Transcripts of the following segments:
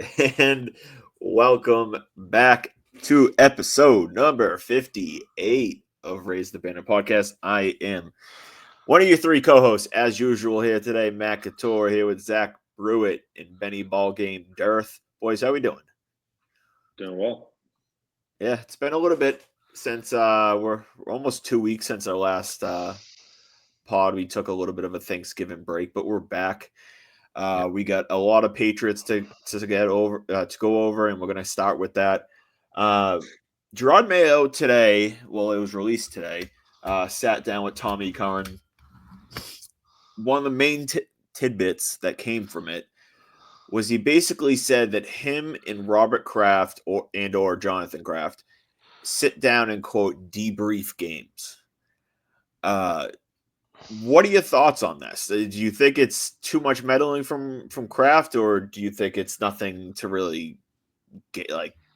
And welcome back to episode number 58 of Raise the Banner podcast. I am one of your three co-hosts, as usual, here today. Matt Couture here with Zach Brewitt and Benny Ballgame Dearth. Boys, how we doing? Doing well. Yeah, it's been a little bit since we're almost 2 weeks since our last pod. We took a little bit of a Thanksgiving break, but we're back. We got a lot of Patriots to get over to go over, and we're going to start with that. Gerard Mayo today, well, it was released today, sat down with Tommy Curran. One of the main tidbits that came from it was he basically said that him and Robert Kraft or Jonathan Kraft sit down and quote debrief games. What are your thoughts on this? Do you think it's too much meddling from Kraft, or do you think it's nothing to really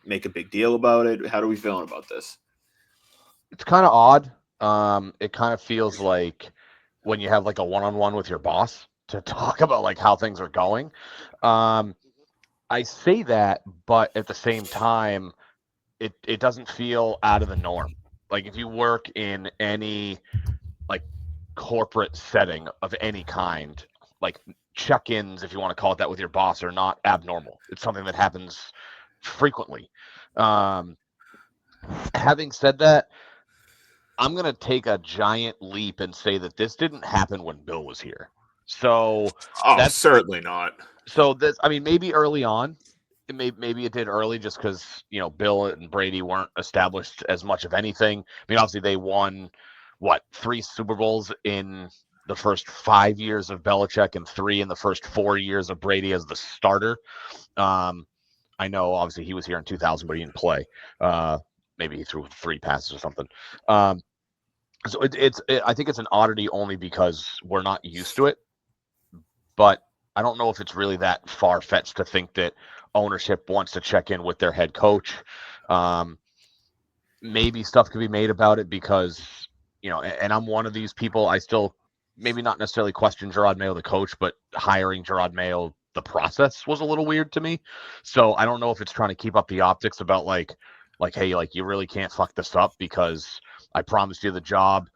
make a big deal about it? How are we feeling about this? It's kind of odd. It kind of feels like when you have like a one-on-one with your boss to talk about like how things are going. I say that, but at the same time, it doesn't feel out of the norm. Like if you work in any like corporate setting of any kind, like check-ins, if you want to call it that, with your boss are not abnormal. It's something that happens frequently. Having said that, I'm going to take a giant leap and say that this didn't happen when Bill was here. So that's certainly not. So this, I mean, maybe early on, maybe it did early just because, Bill and Brady weren't established as much of anything. I mean, obviously they won, 3 Super Bowls in the first 5 years of Belichick and 3 in the first 4 years of Brady as the starter. I know, obviously, he was here in 2000, but he didn't play. Maybe he threw 3 passes or something. So I think it's an oddity only because we're not used to it. But I don't know if it's really that far-fetched to think that ownership wants to check in with their head coach. Maybe stuff could be made about it because, and I'm one of these people, I still maybe not necessarily question Gerard Mayo, the coach, but hiring Gerard Mayo, the process was a little weird to me. So I don't know if it's trying to keep up the optics about like, hey, like you really can't fuck this up because I promised you the job,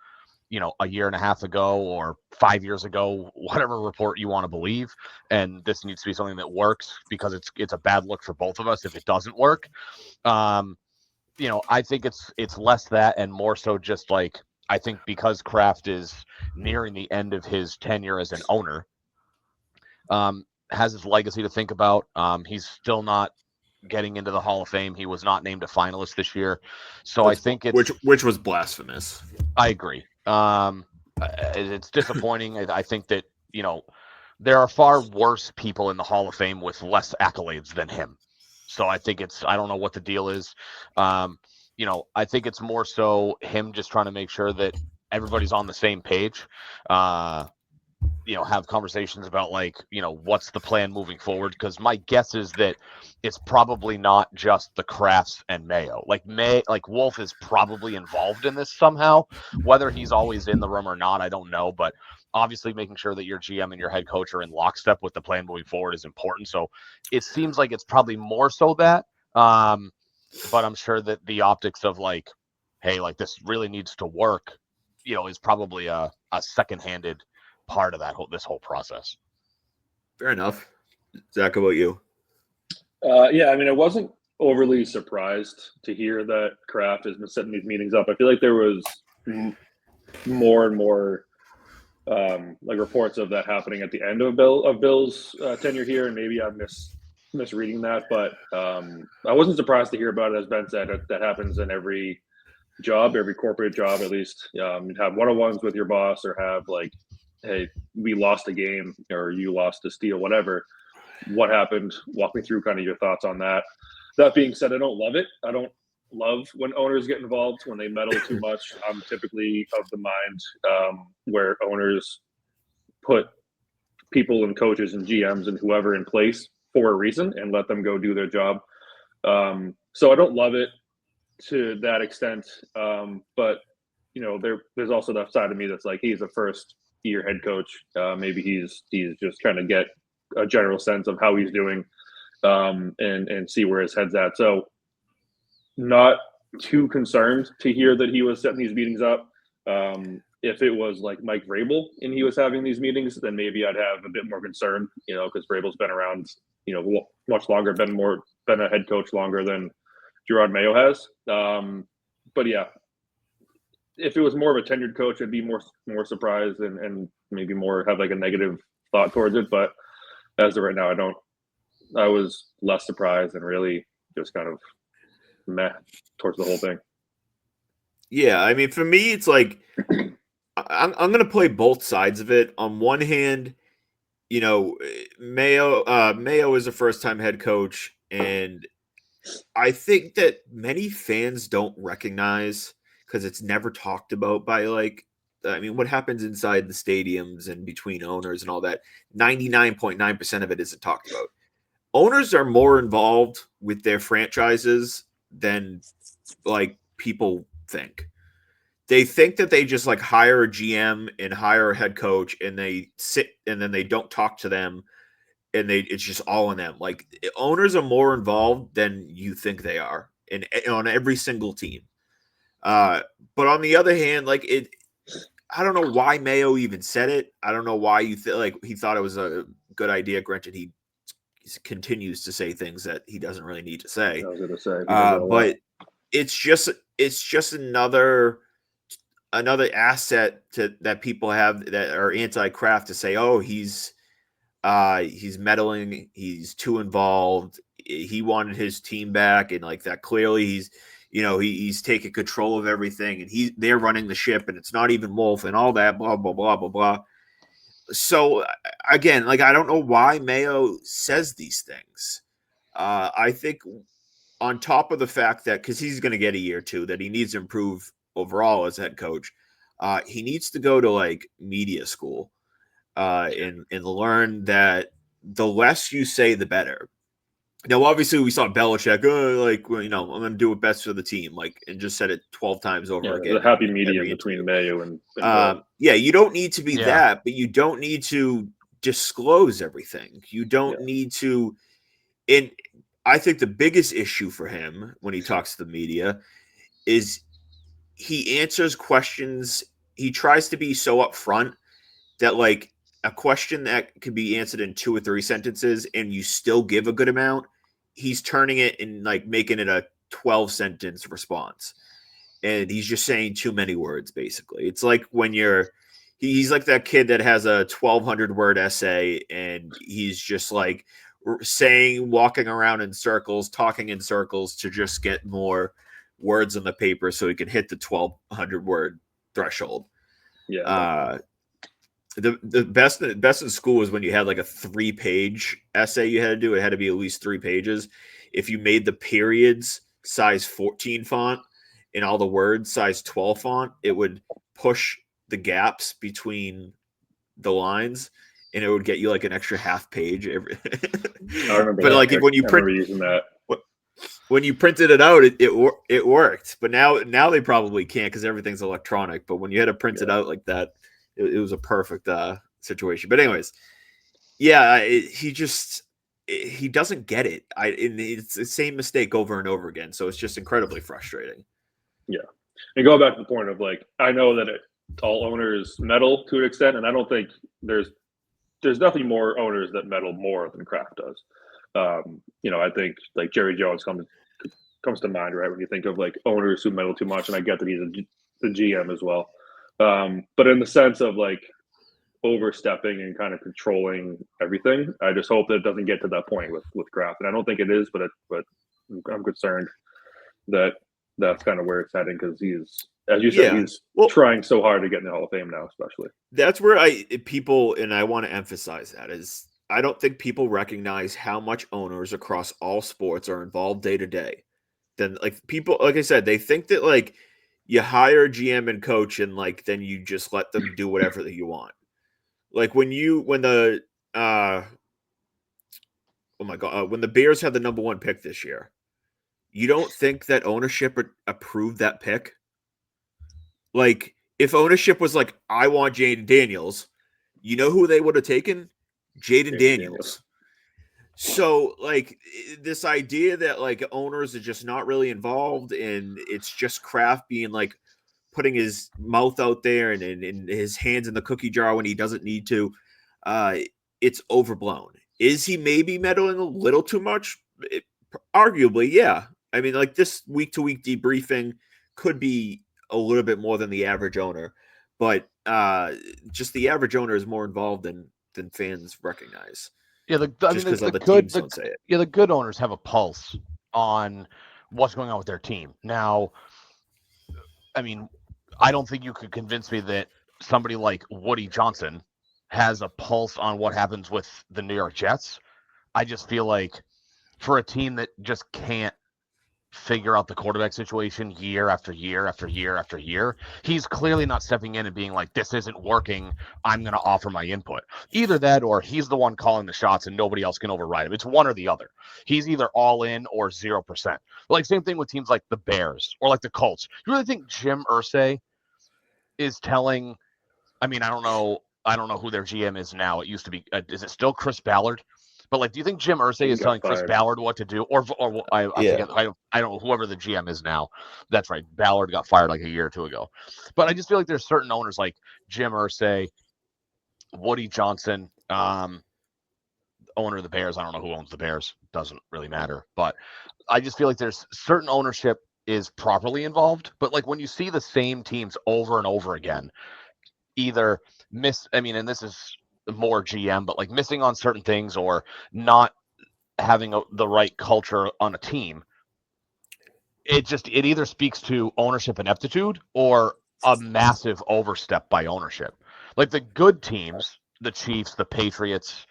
a year and a half ago or 5 years ago, whatever report you want to believe. And this needs to be something that works because it's a bad look for both of us if it doesn't work. I think it's less that and more so just like, I think because Kraft is nearing the end of his tenure as an owner, has his legacy to think about. He's still not getting into the Hall of Fame. He was not named a finalist this year. So I think it's... Which was blasphemous. I agree. It's disappointing. I think that, there are far worse people in the Hall of Fame with less accolades than him. So I think I don't know what the deal is. I think it's more so him just trying to make sure that everybody's on the same page. Have conversations about like, what's the plan moving forward? Because my guess is that it's probably not just the Crafts and Mayo. Like Wolf is probably involved in this somehow. Whether he's always in the room or not, I don't know. But obviously making sure that your GM and your head coach are in lockstep with the plan moving forward is important. So it seems like it's probably more so that. But I'm sure that the optics of like, hey, like this really needs to work, is probably a second-handed part of this whole process. Fair enough. Zach, how about you? Yeah, I mean, I wasn't overly surprised to hear that Kraft has been setting these meetings up. I feel like there was more and more like reports of that happening at the end of Bill's tenure here, and maybe I'm misreading that, but I wasn't surprised to hear about it. As Ben said, that happens in every job, every corporate job, at least. Have one-on-ones with your boss, or have like, hey, we lost a game, or you lost a steal, whatever. What happened? Walk me through kind of your thoughts on that. That being said, I don't love it. I don't love when owners get involved, when they meddle too much. I'm typically of the mind where owners put people and coaches and GMs and whoever in place for a reason and let them go do their job. So I don't love it to that extent. But, there's also that side of me that's like, he's a first-year head coach. Maybe he's just trying to get a general sense of how he's doing and see where his head's at. So not too concerned to hear that he was setting these meetings up. If it was like Mike Vrabel and he was having these meetings, then maybe I'd have a bit more concern, because Vrabel's been around, much longer, been a head coach longer than Gerard Mayo has. But yeah, if it was more of a tenured coach, I'd be more surprised and maybe more have like a negative thought towards it. But as of right now, I was less surprised and really just kind of meh towards the whole thing. Yeah, I mean, for me, it's like I'm going to play both sides of it. On one hand, Mayo is a first-time head coach, and I think that many fans don't recognize, because it's never talked about by what happens inside the stadiums and between owners and all that. 99.9% of it isn't talked about. Owners are more involved with their franchises than people think. They think that they just hire a GM and hire a head coach and they sit and then they don't talk to them and it's just all on them. Owners are more involved than you think they are on every single team. But on the other hand, I don't know why Mayo even said it. I don't know why you he thought it was a good idea. Granted, he continues to say things that he doesn't really need to say. I was going to say, but it's just another asset that people have that are anti-Kraft to say, oh, he's meddling, he's too involved, he wanted his team back, and that clearly he's taking control of everything, and they're running the ship, and it's not even Wolf and all that, blah blah blah blah blah. So again, I don't know why Mayo says these things. I think on top of the fact that because he's going to get a year or two, that he needs to improve overall as head coach, he needs to go to media school and learn that the less you say, the better. Now, obviously, we saw Belichick, I'm going to do it best for the team, and just said it 12 times over again. The happy medium between Mayo and you don't need to be that, but you don't need to disclose everything. You don't need to. And I think the biggest issue for him when he talks to the media is he answers questions. He tries to be so upfront that a question that could be answered in 2 or 3 sentences and you still give a good amount, he's turning it and making it a 12-sentence response. And he's just saying too many words, basically. It's when he's like that kid that has a 1,200-word essay and he's just walking around in circles, talking in circles to just get more words on the paper so he can hit the 1,200-word threshold. Yeah. The best in school was when you had a 3-page essay you had to do. It had to be at least 3 pages. If you made the periods size 14 font and all the words size 12 font, it would push the gaps between the lines and it would get you an extra half page every. I remember but that. When you print using that. When you printed it out, it worked. But now they probably can't because everything's electronic. But when you had to print it out like that, it was a perfect situation. But anyways, he doesn't get it. It's the same mistake over and over again. So it's just incredibly frustrating. Yeah, and go back to the point of I know that all owners meddle to an extent, and I don't think there's definitely more owners that meddle more than Kraft does. I think Jerry Jones comes to mind, right, when you think of owners who meddle too much, and I get that he's the GM as well. But in the sense of overstepping and kind of controlling everything, I just hope that it doesn't get to that point with Kraft, and I don't think it is, but I'm concerned that that's kind of where it's heading because he's, as you said, he's trying so hard to get in the Hall of Fame now, especially. That's where I want to emphasize that is I don't think people recognize how much owners across all sports are involved day to day. Then people, like I said, they think that you hire a GM and coach and then you just let them do whatever that you want. When the when the Bears had the number 1 pick this year, you don't think that ownership approved that pick? If ownership was I want Jaden Daniels, you know who they would have taken? Jaden Daniels. So, like, this idea that like owners are just not really involved, and it's just Kraft being like putting his mouth out there and his hands in the cookie jar when he doesn't need to, uh, it's overblown. Is he maybe meddling a little too much? Arguably, yeah. I mean, like this week to week debriefing could be a little bit more than the average owner, but just the average owner is more involved than fans recognize. Yeah, Just because other teams don't say it. Yeah, the good owners have a pulse on what's going on with their team. Now, I mean, I don't think you could convince me that somebody like Woody Johnson has a pulse on what happens with the New York Jets. I just feel like for a team that just can't figure out the quarterback situation year after year after year after year, he's clearly not stepping in and being like, this isn't working, I'm going to offer my input. Either that or he's the one calling the shots and nobody else can override him. It's one or the other. He's either all in or 0%. Like, same thing with teams like the Bears or like the Colts. You really think Jim Irsay is telling, I mean, I don't know who their GM is now. It used to be, is it still Chris Ballard? But like, do you think Jim Irsay is telling Chris Ballard what to do, or I forget, I don't know, whoever the GM is now? That's right, Ballard got fired like a year or two ago. But I just feel like there's certain owners like Jim Irsay, Woody Johnson, owner of the Bears. I don't know who owns the Bears. Doesn't really matter. But I just feel like there's certain ownership is properly involved. But like when you see the same teams over and over again, either and this is more GM, but like missing on certain things or not having the right culture on a team, it either speaks to ownership ineptitude or a massive overstep by ownership. Like the good teams, the Chiefs, the Patriots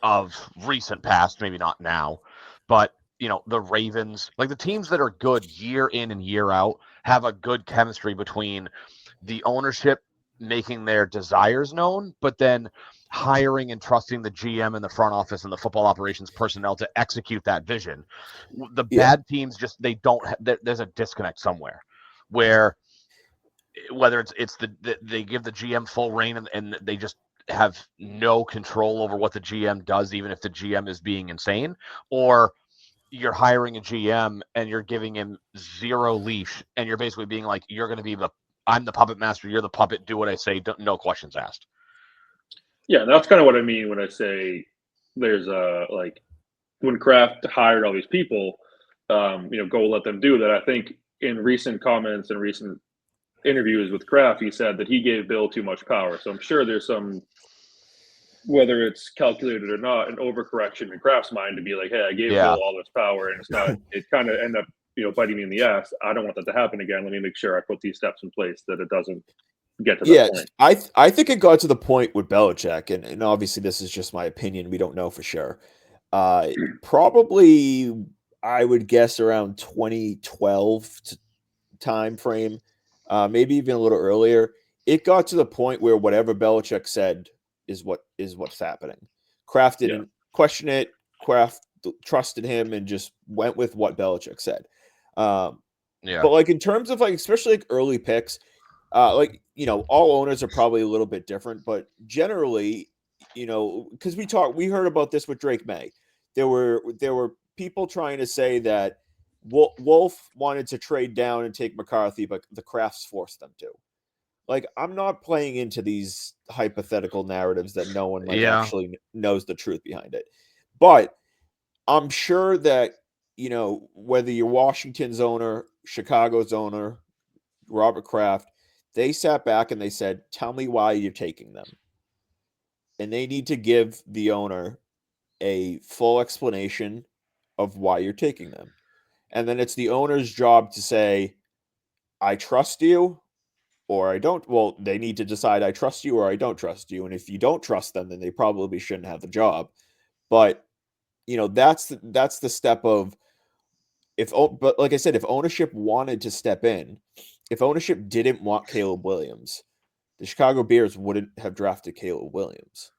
of recent past, maybe not now, but the Ravens, like the teams that are good year in and year out have a good chemistry between the ownership making their desires known, but then hiring and trusting the GM and the front office and the football operations personnel to execute that vision. The bad teams just, they don't, there's a disconnect somewhere where whether it's they give the GM full reign and they just have no control over what the GM does, even if the GM is being insane, or you're hiring a GM and you're giving him zero leash and you're basically being like, you're going to be I'm the puppet master, you're the puppet, do what I say, no questions asked. Yeah, that's kind of what I mean when I say there's like when Kraft hired all these people, go let them do that. I think in recent comments and recent interviews with Kraft, he said that he gave Bill too much power. So I'm sure there's some, whether it's calculated or not, an overcorrection in Kraft's mind to be like, hey, I gave Bill all this power and it's not, it kind of end up, biting me in the ass. I don't want that to happen again. Let me make sure I put these steps in place that it doesn't get to that point. I think it got to the point with Belichick, and obviously this is just my opinion. We don't know for sure. Probably, I would guess around 2012 time frame, maybe even a little earlier. It got to the point where whatever Belichick said is what's happening. Kraft didn't question it. Kraft trusted him and just went with what Belichick said. But like in terms of like, especially like early picks, all owners are probably a little bit different, but generally, because we heard about this with Drake May. There were people trying to say that Wolf wanted to trade down and take McCarthy, but the Krafts forced them to. Like, I'm not playing into these hypothetical narratives that no one actually knows the truth behind it. But I'm sure that, whether you're Washington's owner, Chicago's owner, Robert Kraft, they sat back and they said, tell me why you're taking them. And they need to give the owner a full explanation of why you're taking them. And then it's the owner's job to say, I trust you or I don't. Well, they need to decide I trust you or I don't trust you. And if you don't trust them, then they probably shouldn't have the job. But, that's the step of but like I said, if ownership wanted to step in, if ownership didn't want Caleb Williams, the Chicago Bears wouldn't have drafted Caleb Williams.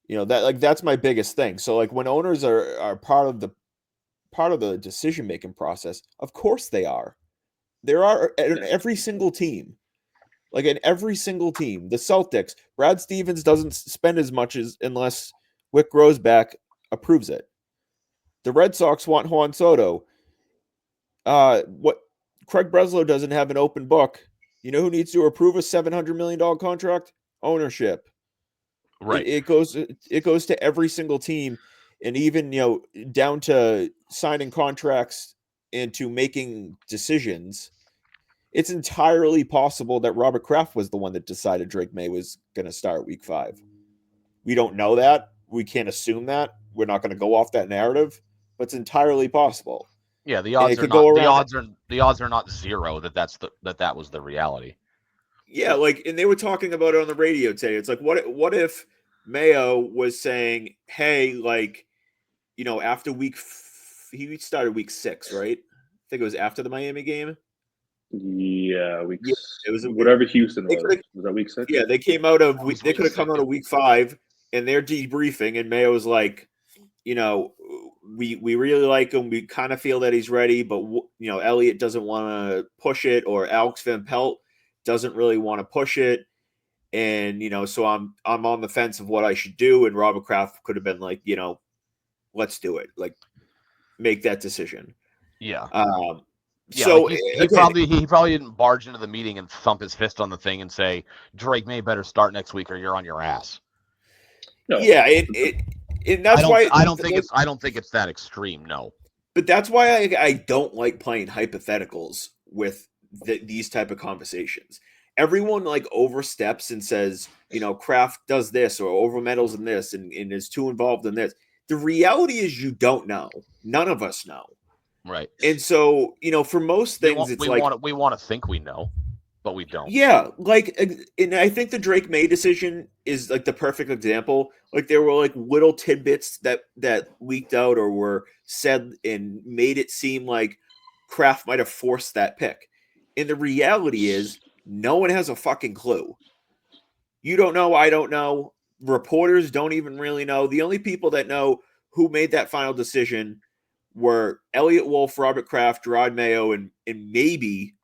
That's my biggest thing. So like when owners are part of the decision-making process, of course they are. There are in every single team. Like in every single team, the Celtics, Brad Stevens doesn't spend as much unless Wick Grows back approves it. The Red Sox want Juan Soto. What Craig Breslow doesn't have an open book. You know who needs to approve a $700 million contract? Ownership. Right. It goes to every single team, and even down to signing contracts and to making decisions. It's entirely possible that Robert Kraft was the one that decided Drake May was going to start week 5. We don't know that. We can't assume that. We're not going to go off that narrative, but it's entirely possible. Yeah, the And odds it are could not go the around. odds are not zero that was the reality. Yeah, and they were talking about it on the radio today. It's like, what if Mayo was saying, hey, after he started week 6, right? I think it was after the Miami game. Yeah, Yeah, it was whatever Houston they was. Was that week 6? Yeah, they came out of was they week could have come 6, out of week 5, and they're debriefing, and Mayo was like, we really like him. We kind of feel that he's ready, but Elliott doesn't want to push it, or Alex Van Pelt doesn't really want to push it, and so I'm on the fence of what I should do. And Robert Kraft could have been like, let's do it, make that decision. Yeah. Yeah, So he probably didn't barge into the meeting and thump his fist on the thing and say, Drake May better start next week or you're on your ass. No. Yeah, and that's why I don't think it's that extreme. No, but that's why I don't like playing hypotheticals with these type of conversations. Everyone oversteps and says, Kraft does this or overmeddles in this and is too involved in this. The reality is you don't know. None of us know. Right. And so, for most things, we want to think we know, but we don't. Yeah, and I think the Drake May decision is the perfect example. There were little tidbits that leaked out or were said and made it seem like Kraft might have forced that pick. And the reality is, no one has a fucking clue. You don't know. I don't know. Reporters don't even really know. The only people that know who made that final decision were Elliott Wolf, Robert Kraft, Gerard Mayo, and maybe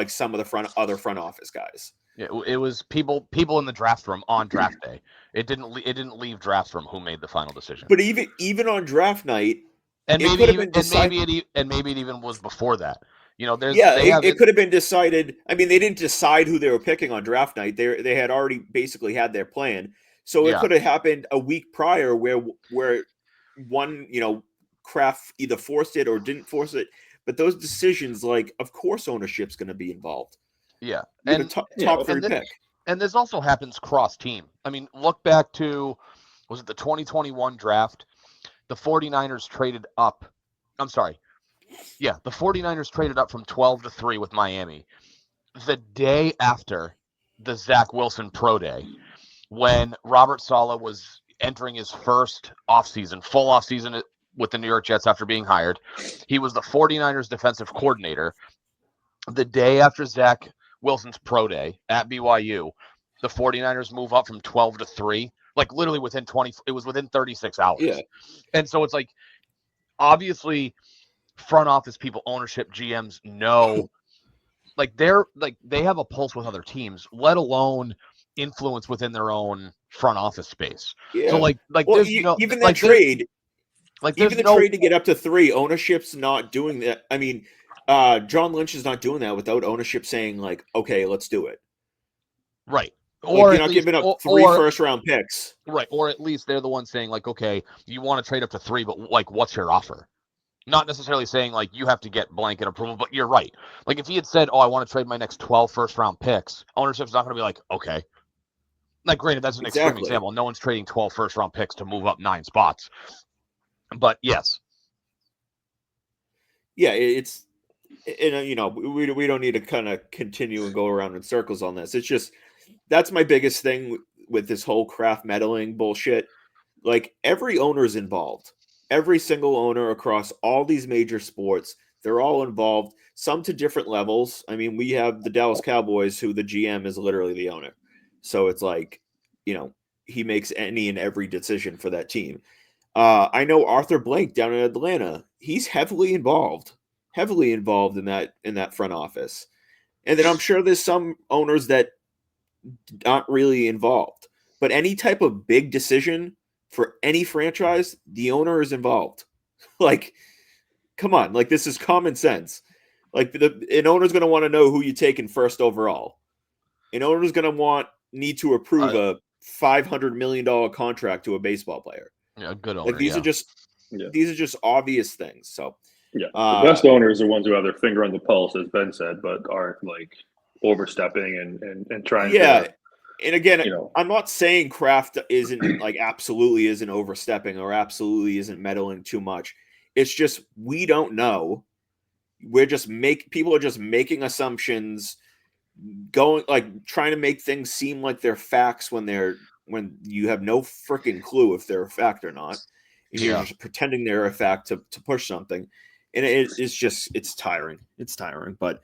some of the other front office guys. It was people in the draft room on draft day. It didn't leave draft room who made the final decision. But even on draft night, and maybe it even was before that. It could have been decided. I mean, they didn't decide who they were picking on draft night. They had already basically had their plan. So it could have happened a week prior where one, Kraft either forced it or didn't force it. But those decisions, of course, ownership's going to be involved. Yeah, and top 3 pick. And this also happens cross team. I mean, look back to, was it the 2021 draft? The 49ers traded up. I'm sorry. Yeah, the 49ers traded up from 12 to 3 with Miami. The day after the Zach Wilson Pro Day, when Robert Saleh was entering his first full offseason with the New York Jets after being hired. He was the 49ers defensive coordinator. The day after Zach Wilson's pro day at BYU, the 49ers move up from 12 to 3, literally within 36 hours. Yeah. And so it's obviously front office people, ownership, GMs know, they have a pulse with other teams, let alone influence within their own front office space. Yeah. So even that trade, trade to get up to 3, ownership's not doing that. I mean, John Lynch is not doing that without ownership saying okay, let's do it. Right. Or you're not giving up 3 first-round picks. Right. Or at least they're the ones saying okay, you want to trade up to 3, but what's your offer? Not necessarily saying you have to get blanket approval, but you're right. If he had said, I want to trade my next 12 first-round picks, ownership's not going to be okay. Granted, that's an extreme example. No one's trading 12 first-round picks to move up 9 spots. But yes. Yeah, it's, and we don't need to kind of continue and go around in circles on this. It's just, that's my biggest thing with this whole Kraft meddling bullshit. Every owner is involved. Every single owner across all these major sports, they're all involved, some to different levels. I mean, we have the Dallas Cowboys, who the GM is literally the owner. So it's he makes any and every decision for that team. I know Arthur Blank down in Atlanta. He's heavily involved in that front office. And then I'm sure there's some owners that aren't really involved. But any type of big decision, for any franchise, the owner is involved. Like, come on, like this is common sense. Like an owner's going to want to know who you taking first overall. An owner's going to need to approve a $500 million contract to a baseball player. Yeah, a good owner. Like these are just obvious things. So yeah, the best owners are ones who have their finger on the pulse, as Ben said, but aren't like overstepping and trying to. And again, I'm not saying Kraft isn't like absolutely isn't overstepping or absolutely isn't meddling too much. It's just we don't know. We're just people are just making assumptions, going like trying to make things seem like they're facts when you have no freaking clue if they're a fact or not. And you're just pretending they're a fact to push something. And it's tiring. It's tiring. But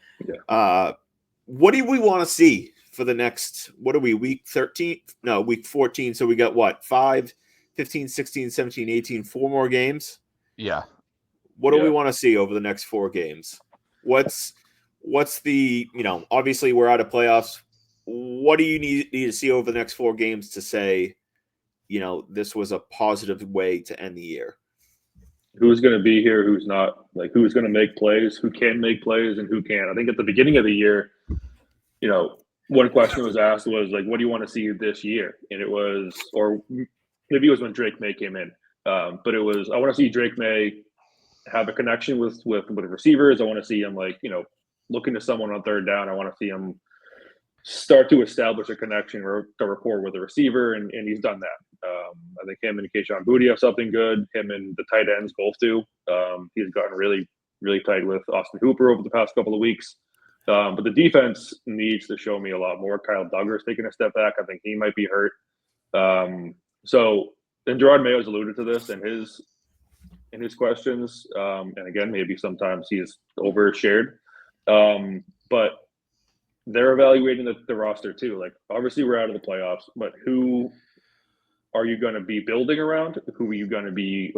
what do we want to see for the next, what are we, week 13? No, week 14. So we got what, 5, 15, 16, 17, 18, 4 more games? Yeah. What do we want to see over the next 4 games? What's the, obviously we're out of playoffs. What do you need to see over the next 4 games to say, this was a positive way to end the year? Who's going to be here? Who's not? Like, who's going to make plays? Who can make plays and who can't? I think at the beginning of the year, one question was asked was like, what do you want to see this year? And it was, or maybe it was when Drake May came in. But it was, I want to see Drake May have a connection with receivers. I want to see him looking to someone on third down. I want to see him start to establish a connection or a rapport with the receiver, and he's done that. I think him and Keyshawn Boutte have something good. Him and the tight ends both do. He's gotten really, really tight with Austin Hooper over the past couple of weeks. But the defense needs to show me a lot more. Kyle Duggar's taking a step back. I think he might be hurt. And Gerard Mayo's alluded to this in his questions. And again, maybe sometimes he's overshared. But they're evaluating the roster too. Like, obviously we're out of the playoffs, but who are you going to be building around? Who are you going to be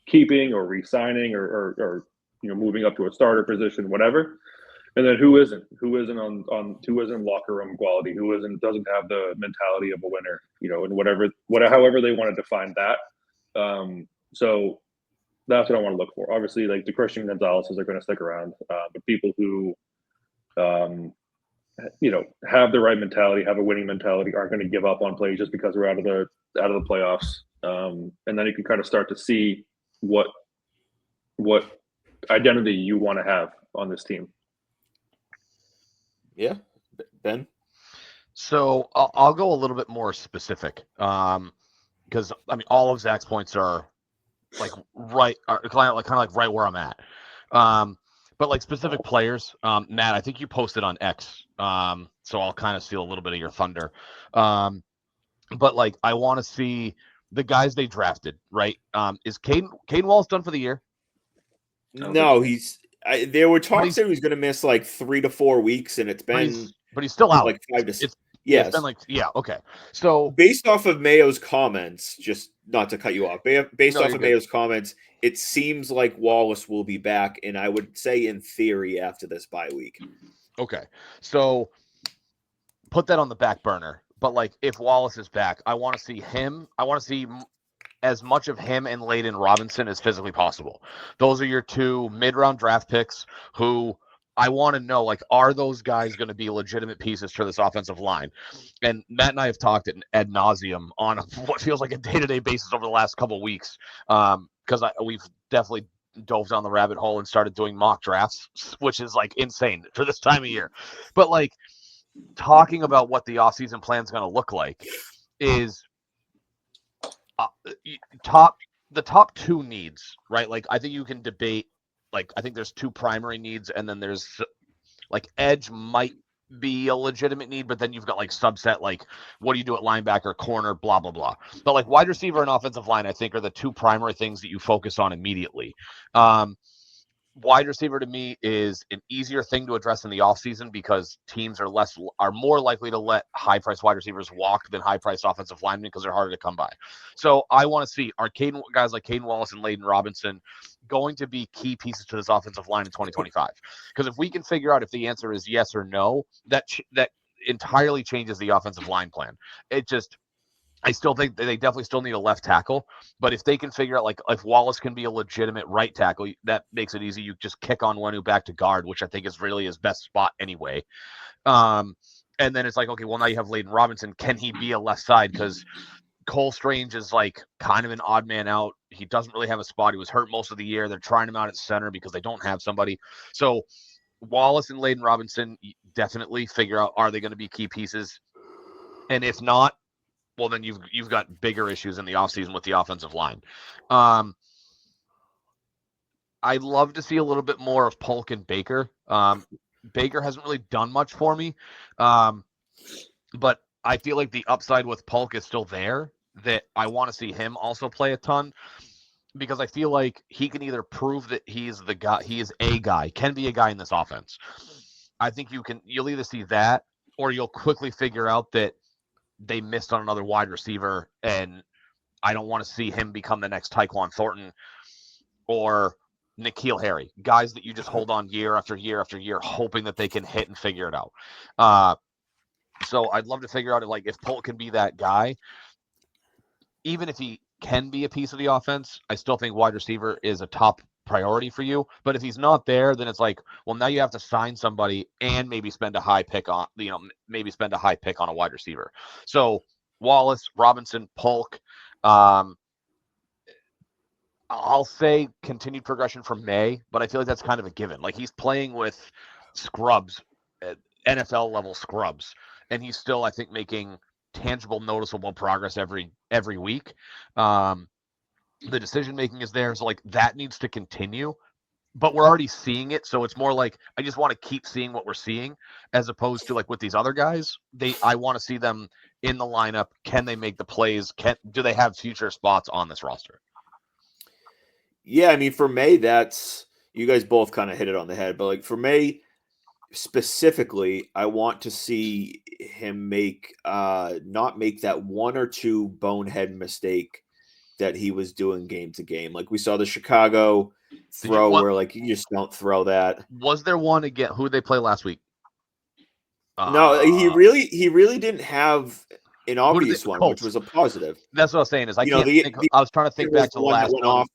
keeping or re-signing or moving up to a starter position, whatever? And then who isn't locker room quality, doesn't have the mentality of a winner, and however they want to define that. So that's what I want to look for. Obviously, the Christian Gonzalez's are going to stick around, but people who, have the right mentality, have a winning mentality, aren't going to give up on plays just because we're out of the playoffs. And then you can kind of start to see what identity you want to have on this team. Yeah, Ben. So I'll go a little bit more specific, because all of Zach's points are kind of right where I'm at. But specific players, Matt, I think you posted on X, so I'll kind of steal a little bit of your thunder. But I want to see the guys they drafted, right? Is Caden Wallace done for the year? No, there were talks that he was going to miss 3 to 4 weeks, and it's been, but he's still out. 5 to 6. Yes. It's been okay. So based off of Mayo's comments, just not to cut you off, based off of Mayo's comments, it seems like Wallace will be back, and I would say in theory after this bye week. Okay, so put that on the back burner. But if Wallace is back, I want to see him. I want to see as much of him and Layden Robinson as physically possible. Those are your 2 mid-round draft picks who I want to know, are those guys going to be legitimate pieces to this offensive line? And Matt and I have talked ad nauseum on what feels like a day-to-day basis over the last couple of weeks, because we've definitely dove down the rabbit hole and started doing mock drafts, which is insane for this time of year. But talking about what the offseason plan is going to look like is the top 2 needs, right? I think you can debate. I think there's 2 primary needs, and then there's edge might be a legitimate need, but then you've got subset, what do you do at linebacker, corner, blah, blah, blah. But wide receiver and offensive line, I think, are the 2 primary things that you focus on immediately. Wide receiver to me is an easier thing to address in the offseason because teams are more likely to let high-priced wide receivers walk than high-priced offensive linemen because they're harder to come by. So I want to see, are guys like Caden Wallace and Layden Robinson going to be key pieces to this offensive line in 2025? Because if we can figure out if the answer is yes or no, that entirely changes the offensive line plan. I still think they definitely still need a left tackle, but if they can figure out, like, if Wallace can be a legitimate right tackle, that makes it easy. You just kick on Wenu back to guard, which I think is really his best spot anyway. And then it's like, okay, well, now you have Layden Robinson. Can he be a left side? Because Cole Strange is like kind of an odd man out. He doesn't really have a spot. He was hurt most of the year. They're trying him out at center because they don't have somebody. So Wallace and Layden Robinson definitely figure out, are they going to be key pieces? And if not, well, then you've got bigger issues in the offseason with the offensive line. I'd love to see a little bit more of Polk and Baker. Baker hasn't really done much for me, but I feel like the upside with Polk is still there, that I want to see him also play a ton, because I feel like he can either prove that he's the guy, he is a guy, can be a guy in this offense. I think you'll either see that, or you'll quickly figure out that they missed on another wide receiver, and I don't want to see him become the next Tyquan Thornton or N'Keal Harry, guys that you just hold on year after year after year, hoping that they can hit and figure it out. So I'd love to figure out, like, if Polk can be that guy. Even if he can be a piece of the offense, I still think wide receiver is a top priority for you. But if he's not there, then it's like, well, now you have to sign somebody and maybe spend a high pick on, a wide receiver. So Wallace, Robinson, Polk, I'll say continued progression from May, but I feel like that's kind of a given. Like, he's playing with scrubs, NFL level scrubs, and he's still, I think, making tangible, noticeable progress every week. The decision making is there, so like that needs to continue. But we're already seeing it, so it's more like I just want to keep seeing what we're seeing, as opposed to like with these other guys. I want to see them in the lineup. Can they make the plays? Do they have future spots on this roster? Yeah, I mean, for May, that's, you guys both kind of hit it on the head, but like for May specifically, I want to see him not make that one or two bonehead mistake that he was doing game to game. Like we saw the Chicago throw where like you just don't throw that. Was there one again? Who did they play last week? No, he really didn't have an obvious one, which was a positive. That's what I was saying. Is I was trying to think back to the last one.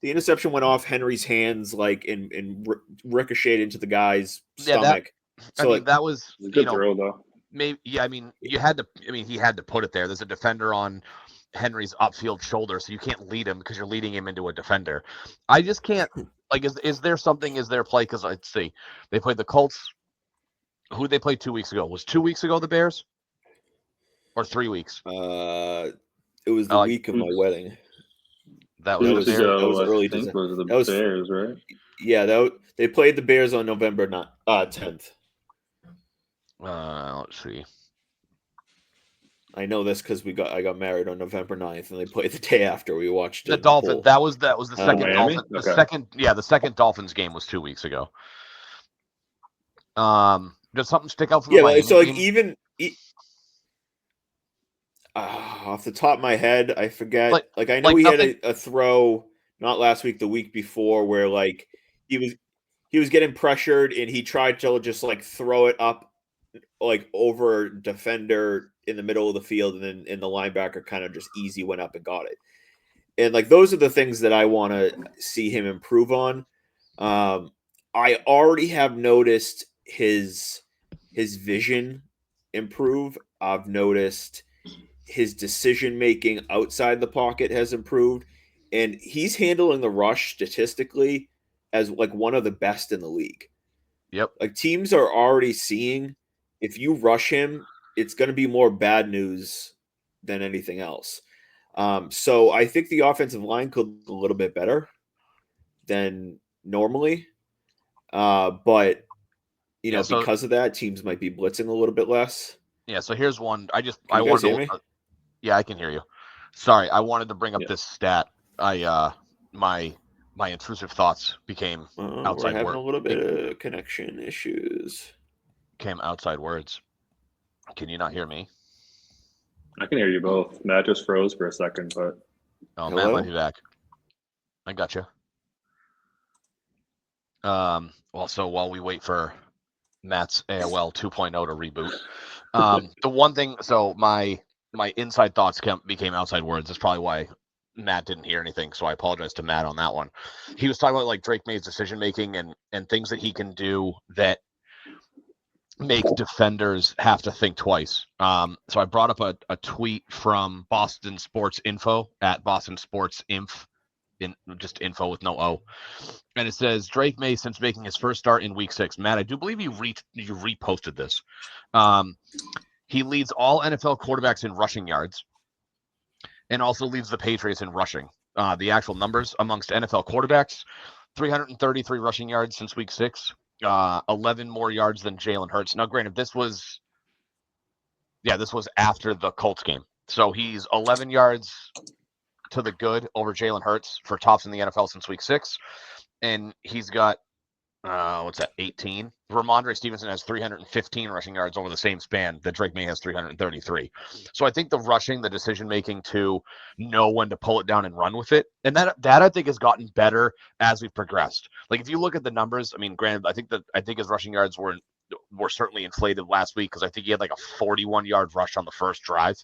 The interception went off Henry's hands, like and ricocheted into the guy's stomach. That was a good throw, though. Maybe, yeah. I mean, he had to put it there. There's a defender on Henry's upfield shoulder, so you can't lead him because you're leading him into a defender. I just can't. Like, is there something? Is there a play? Because let's see, they played the Colts. Who they played 2 weeks ago? Was 2 weeks ago the Bears? Or 3 weeks? It was the week of my wedding. That was early. Was the Bears, right? Yeah, they played the Bears on November 10th. Let's see. I know this because I got married on November 9th, and they played the day after. We watched the Dolphins. That was the second Miami? Dolphins. The second Dolphins game was 2 weeks ago. Does something stick out from the Miami so like game? even off the top of my head, I forget. Like I know he had a throw not last week, the week before, where like he was getting pressured and he tried to just like throw it up like over defender in the middle of the field, and then the linebacker kind of just easy went up and got it. And like those are the things that I want to see him improve on. I already have noticed his vision improve. I've noticed his decision making outside the pocket has improved, and he's handling the rush statistically as like one of the best in the league. Yep. Like teams are already seeing if you rush him, it's going to be more bad news than anything else. So I think the offensive line could look a little bit better than normally. But because of that, teams might be blitzing a little bit less. Yeah. So here's one. I wanted to hear me? Yeah, I can hear you. Sorry, I wanted to bring up this stat. My intrusive thoughts became outside we're having words. A little bit of connection issues. Came outside words. Can you not hear me? I can hear you both. Matt just froze for a second, but Matt might be back. I got you. Well, so while we wait for Matt's AOL 2.0 to reboot, the one thing. So my inside thoughts became outside words. That's probably why Matt didn't hear anything. So I apologize to Matt on that one. He was talking about like Drake May's decision making and things that he can do that make defenders have to think twice. So I brought up a tweet from Boston Sports Info at Boston Sports Inf, just info with no O. And it says, Drake May, since making his first start in week 6. Matt, I do believe you reposted this. He leads all NFL quarterbacks in rushing yards and also leads the Patriots in rushing. The actual numbers amongst NFL quarterbacks, 333 rushing yards since week 6. 11 more yards than Jalen Hurts. Now, granted, this was after the Colts game. So he's 11 yards to the good over Jalen Hurts for tops in the NFL since week 6. And he's got, 18? Ramondre Stevenson has 315 rushing yards over the same span that Drake May has 333. So I think the rushing, the decision-making to know when to pull it down and run with it, and that I think has gotten better as we've progressed. Like, if you look at the numbers, I mean, granted, I think his rushing yards were certainly inflated last week because I think he had like a 41-yard rush on the first drive.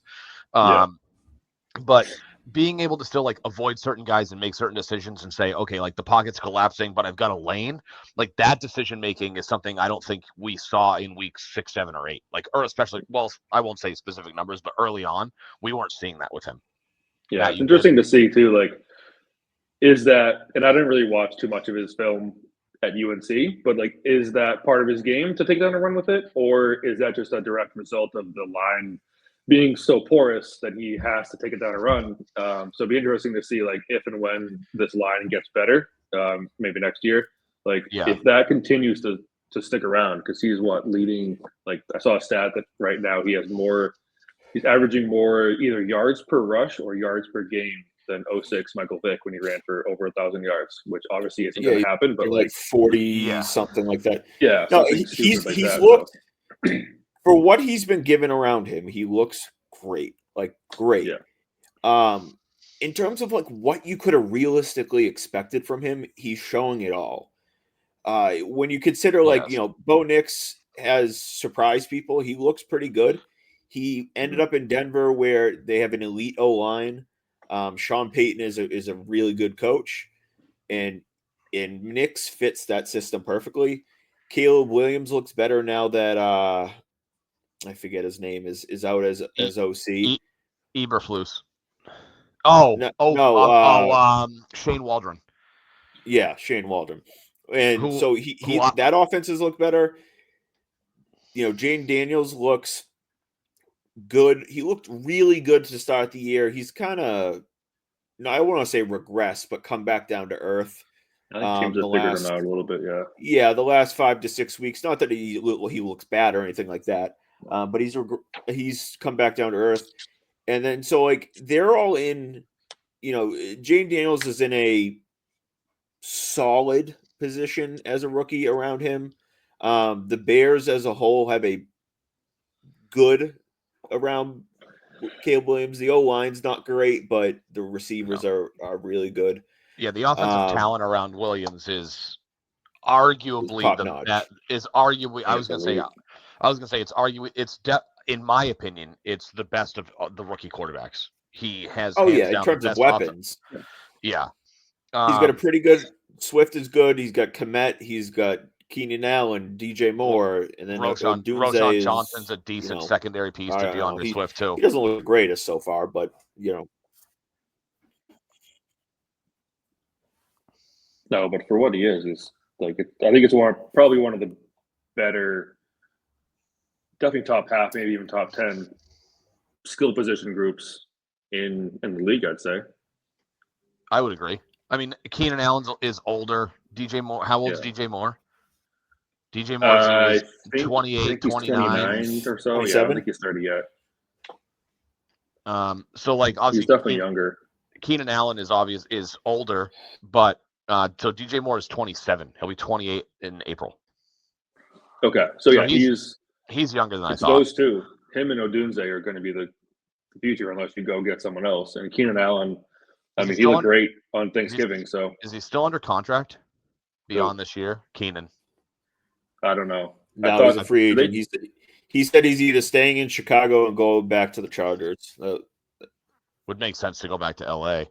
But being able to still like avoid certain guys and make certain decisions and say, okay, like the pocket's collapsing, but I've got a lane, like that decision making is something I don't think we saw in weeks 6, 7, or 8. Like, or especially, well, I won't say specific numbers, but early on, we weren't seeing that with him. Yeah, it's interesting to see too. Like, is that, and I didn't really watch too much of his film at UNC, but like, is that part of his game to take down and run with it, or is that just a direct result of the line being so porous that he has to take it down and run? So it'd be interesting to see, like, if and when this line gets better, maybe next year, like if that continues to stick around, because he's leading, like I saw a stat that right now he's averaging more either yards per rush or yards per game than 06 Michael Vick when he ran for over 1,000 yards, which obviously isn't going to happen, but like 40 something like that. Yeah. No, he's looked for what he's been given around him, he looks great. Like, great. Yeah. In terms of like what you could have realistically expected from him, he's showing it all. When you consider like, Bo Nix has surprised people, he looks pretty good. He ended up in Denver where they have an elite O-line. Sean Payton is a really good coach, and Nix fits that system perfectly. Caleb Williams looks better now that I forget his name is out as OC. Eberflus. Shane Waldron. Yeah, Shane Waldron. And so that offense has looked better. Jane Daniels looks good. He looked really good to start the year. He's kind of, I don't want to say regress, but come back down to earth. I think teams have figured him out a little bit, Yeah, the last 5 to 6 weeks. Not that he looks bad or anything like that, but he's come back down to earth. And then so like they're all in. Jane Daniels is in a solid position as a rookie around him. The Bears as a whole have a good around Caleb Williams. The O-line's not great, but the receivers are really good. Yeah, the offensive talent around Williams is arguably I was gonna say it's in my opinion, it's the best of the rookie quarterbacks. He has in terms of weapons. Yeah. He's got a pretty good Swift is good. He's got Komet, he's got Keenan Allen, DJ Moore, and then Roshan Johnson's a decent secondary piece to DeAndre Swift too. He doesn't look the greatest so far, but No, but for what he is like I think it's probably one of the better, definitely top half, maybe even top 10 skill position groups in the league, I'd say. I would agree. I mean, Keenan Allen is older. DJ Moore, how old is DJ Moore? DJ Moore is 28, 29 or so. 27? Yeah, I don't think he's 30 yet. So like obviously he's definitely younger. Keenan Allen is older, but so DJ Moore is 27. He'll be 28 in April. Okay, so yeah, he's younger than I thought. Those two, him and Odunze, are going to be the future unless you go get someone else. And Keenan Allen, I mean, he looked great on Thanksgiving. So is he still under contract beyond this year, Keenan? I don't know. No, he's a free agent. He said he's either staying in Chicago and going back to the Chargers. Would make sense to go back to LA.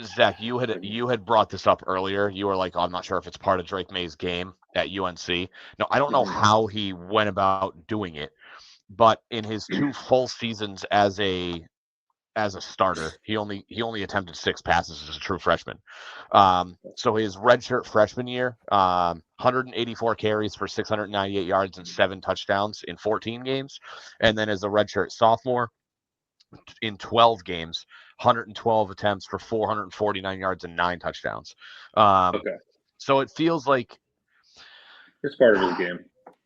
Zach, you had brought this up earlier. You were like, oh, I'm not sure if it's part of Drake May's game at UNC. Now, I don't know how he went about doing it, but in his 2 full seasons as a starter, he only attempted 6 passes as a true freshman. So his redshirt freshman year, 184 carries for 698 yards and 7 touchdowns in 14 games, and then as a redshirt sophomore, in 12 games, 112 attempts for 449 yards and 9 touchdowns. So it feels like it's part of his game.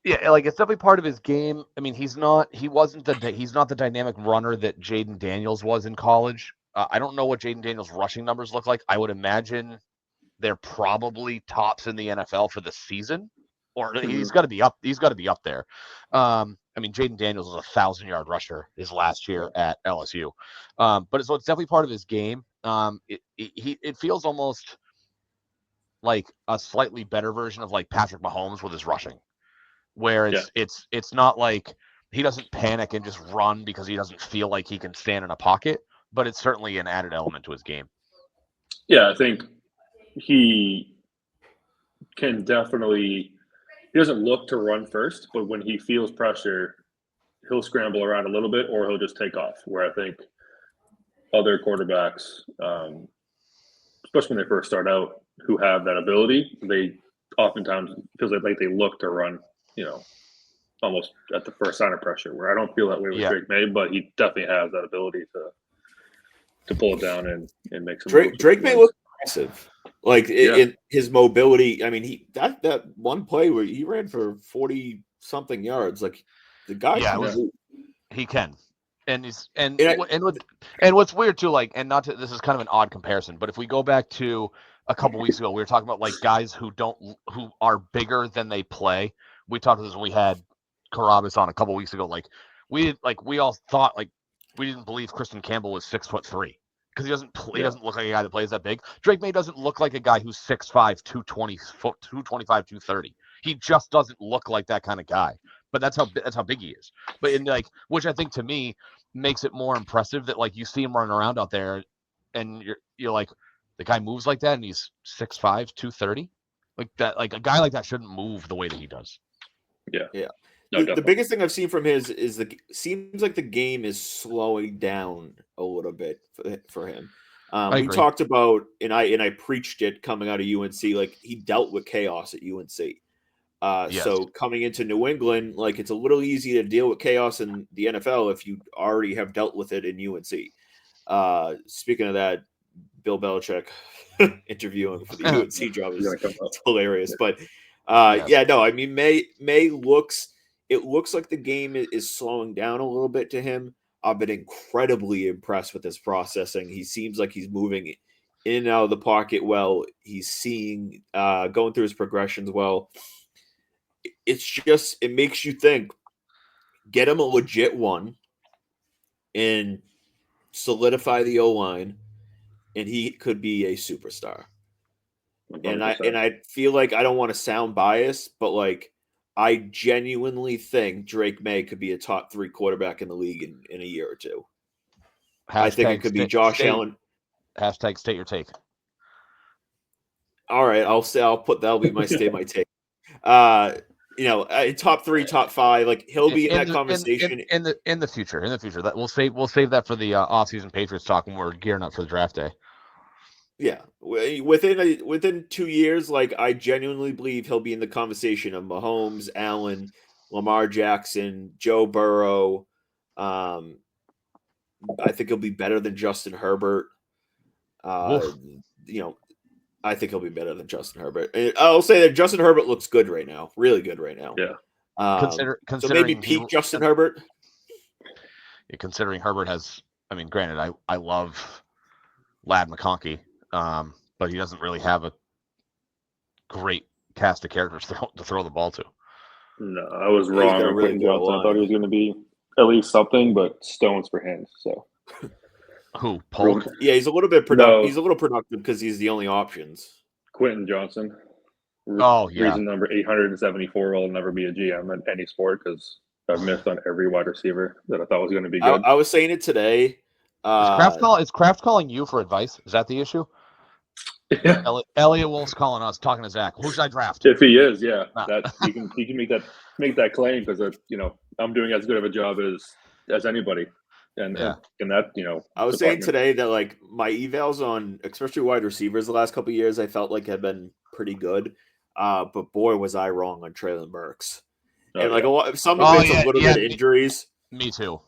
Yeah, like it's definitely part of his game. I mean, he's not the dynamic runner that Jaden Daniels was in college. I don't know what Jaden Daniels' rushing numbers look like. I would imagine they're probably tops in the NFL for the season, or he's got to be up. He's got to be up there. I mean, Jaden Daniels was a 1,000-yard rusher his last year at LSU, but so it's definitely part of his game. It feels almost like a slightly better version of like Patrick Mahomes with his rushing, where it's not like he doesn't panic and just run because he doesn't feel like he can stand in a pocket, but it's certainly an added element to his game. Yeah, I think he can definitely. He doesn't look to run first, but when he feels pressure, he'll scramble around a little bit or he'll just take off. Where I think other quarterbacks, especially when they first start out, who have that ability, they oftentimes feels like they look to run, almost at the first sign of pressure. Where I don't feel that way with Drake May, but he definitely has that ability to pull it down and make some. Drake May looks impressive. Like in his mobility, I mean, he that one play where he ran for 40-something yards, like the guy. He can, and what's weird too, like, and not to, this is kind of an odd comparison, but if we go back to a couple weeks ago, we were talking about like guys who are bigger than they play. We talked about this when we had Carabas on a couple weeks ago. Like we all thought like we didn't believe Kristen Campbell was 6'3". Because he doesn't look like a guy that plays that big. Drake May doesn't look like a guy who's 6'5", 225, 230. He just doesn't look like that kind of guy. But that's how big he is. But which I think to me makes it more impressive that like you see him running around out there, and you're like, the guy moves like that, and he's 6'5", 230. Like that, like a guy like that shouldn't move the way that he does. Yeah. No, the biggest thing I've seen from his is seems like the game is slowing down a little bit for him. We talked about and I preached it coming out of UNC. Like he dealt with chaos at UNC. So coming into New England, like it's a little easy to deal with chaos in the NFL if you already have dealt with it in UNC. Speaking of that, Bill Belichick interviewing for the UNC job is hilarious. But I mean May looks. It looks like the game is slowing down a little bit to him. I've been incredibly impressed with his processing. He seems like he's moving in and out of the pocket well. He's seeing, going through his progressions well. It makes you think, get him a legit one and solidify the O-line, and he could be a superstar. 100%. And I feel like I don't want to sound biased, but like, I genuinely think Drake May could be a top 3 quarterback in the league in a year or two. I think it could be Josh Allen. Hashtag state your take. All right, that'll be my my take. Top 3, top 5, like he'll be in that conversation in the future. That we'll save that for the offseason Patriots talk when we're gearing up for the draft day. Yeah, within 2 years, like I genuinely believe he'll be in the conversation of Mahomes, Allen, Lamar Jackson, Joe Burrow. I think he'll be better than Justin Herbert. I think he'll be better than Justin Herbert. I'll say that Justin Herbert looks good right now, really good right now. Yeah. Considering so maybe peak Justin Herbert. Yeah, considering Herbert has, I mean, granted, I love Ladd McConkey. But he doesn't really have a great cast of characters to throw the ball to. No, I was wrong on Quentin Johnson. I thought he was going to be at least something, but stones for him. So, who? Polk? Yeah, he's a little bit productive. No. He's a little productive because he's the only options. Quentin Johnson. Oh, yeah. Reason number 874 will never be a GM in any sport because I've missed on every wide receiver that I thought was going to be good. I was saying it today. Is Kraft calling you for advice? Is that the issue? Yeah. Elliot Wolf's calling us, talking to Zach. Who should I draft? If he is, yeah, Nah. that he can make that claim because I'm doing as good of a job as anybody, and that I was saying today that like my evals on especially wide receivers the last couple of years I felt like had been pretty good, but boy was I wrong on Traylon Burks, and like some of it's a little bit of injuries. Me too.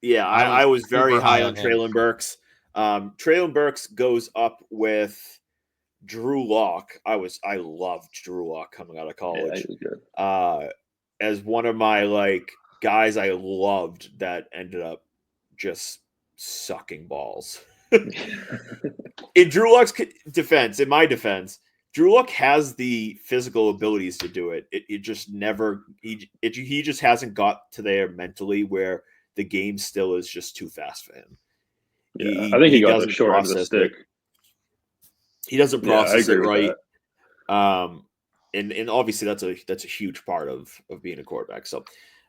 Yeah, I was very high on Traylon Burks. Traylon Burks goes up with Drew Lock. I loved Drew Lock coming out of college. As one of my like guys I loved that ended up just sucking balls. In Drew Lock's defense, in my defense, Drew Lock has the physical abilities to do it. It just never he just hasn't got to there mentally where the game still is just too fast for him. Yeah, I think he got the short end of the stick. He doesn't process it right. And obviously that's a huge part of being a quarterback. So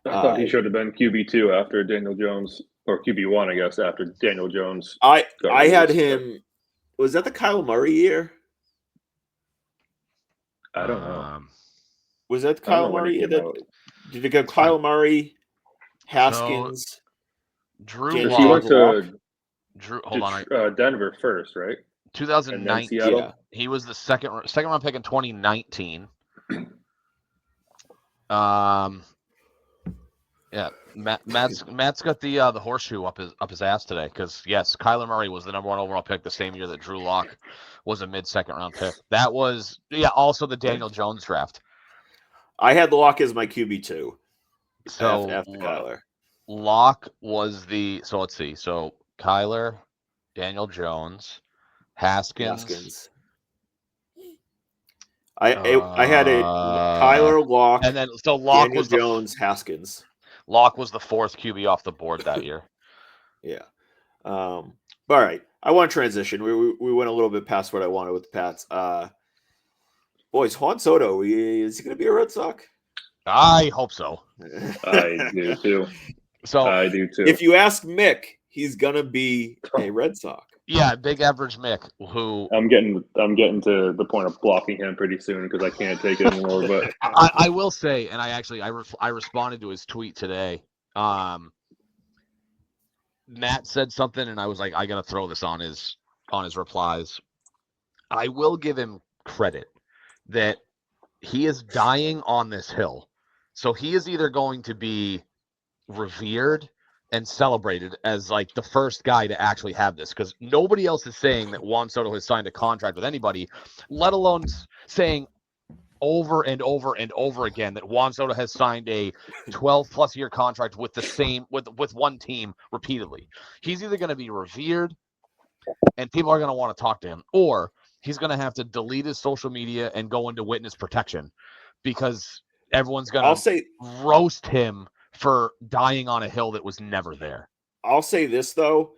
I thought he should have been QB2 after Daniel Jones, or QB1, I guess, after Daniel Jones. I had him. Was that the Kyler Murray year? I don't know. Was that the Kyler Murray year? Did it go Kyler Murray, Haskins, Drew Lock? He went to hold on, Denver first, right? 2019. Yeah. He was the second round pick in 2019. Yeah, Matt's got the horseshoe up his ass today because yes, Kyler Murray was the number 1 overall pick the same year that Drew Lock was a mid-second round pick. That was also the Daniel Jones draft. I had Lock as my QB2. So after Kyler, Lock was so let's see. So Kyler, Daniel Jones, Haskins. I had it Kyler, Lock, and then so Lock Daniel was Jones, Haskins. Lock was the 4th QB off the board that year. Yeah. All right. I want to transition. We went a little bit past what I wanted with the Pats. Boys, Juan Soto, is he going to be a Red Sox? I hope so. I do too. I do too. If you ask Mick, he's going to be a Red Sox. Yeah, big average Mick. Who I'm getting to the point of blocking him pretty soon because I can't take it anymore. But I will say, and I responded to his tweet today. Matt said something, and I was like, I gotta throw this on his replies. I will give him credit that he is dying on this hill, so he is either going to be revered and celebrated as like the first guy to actually have this, because nobody else is saying that Juan Soto has signed a contract with anybody, let alone saying over and over and over again that Juan Soto has signed a 12+ year contract with the same with one team repeatedly. He's either going to be revered and people are going to want to talk to him, or he's going to have to delete his social media and go into witness protection because everyone's going to roast him for dying on a hill that was never there. I'll say this though,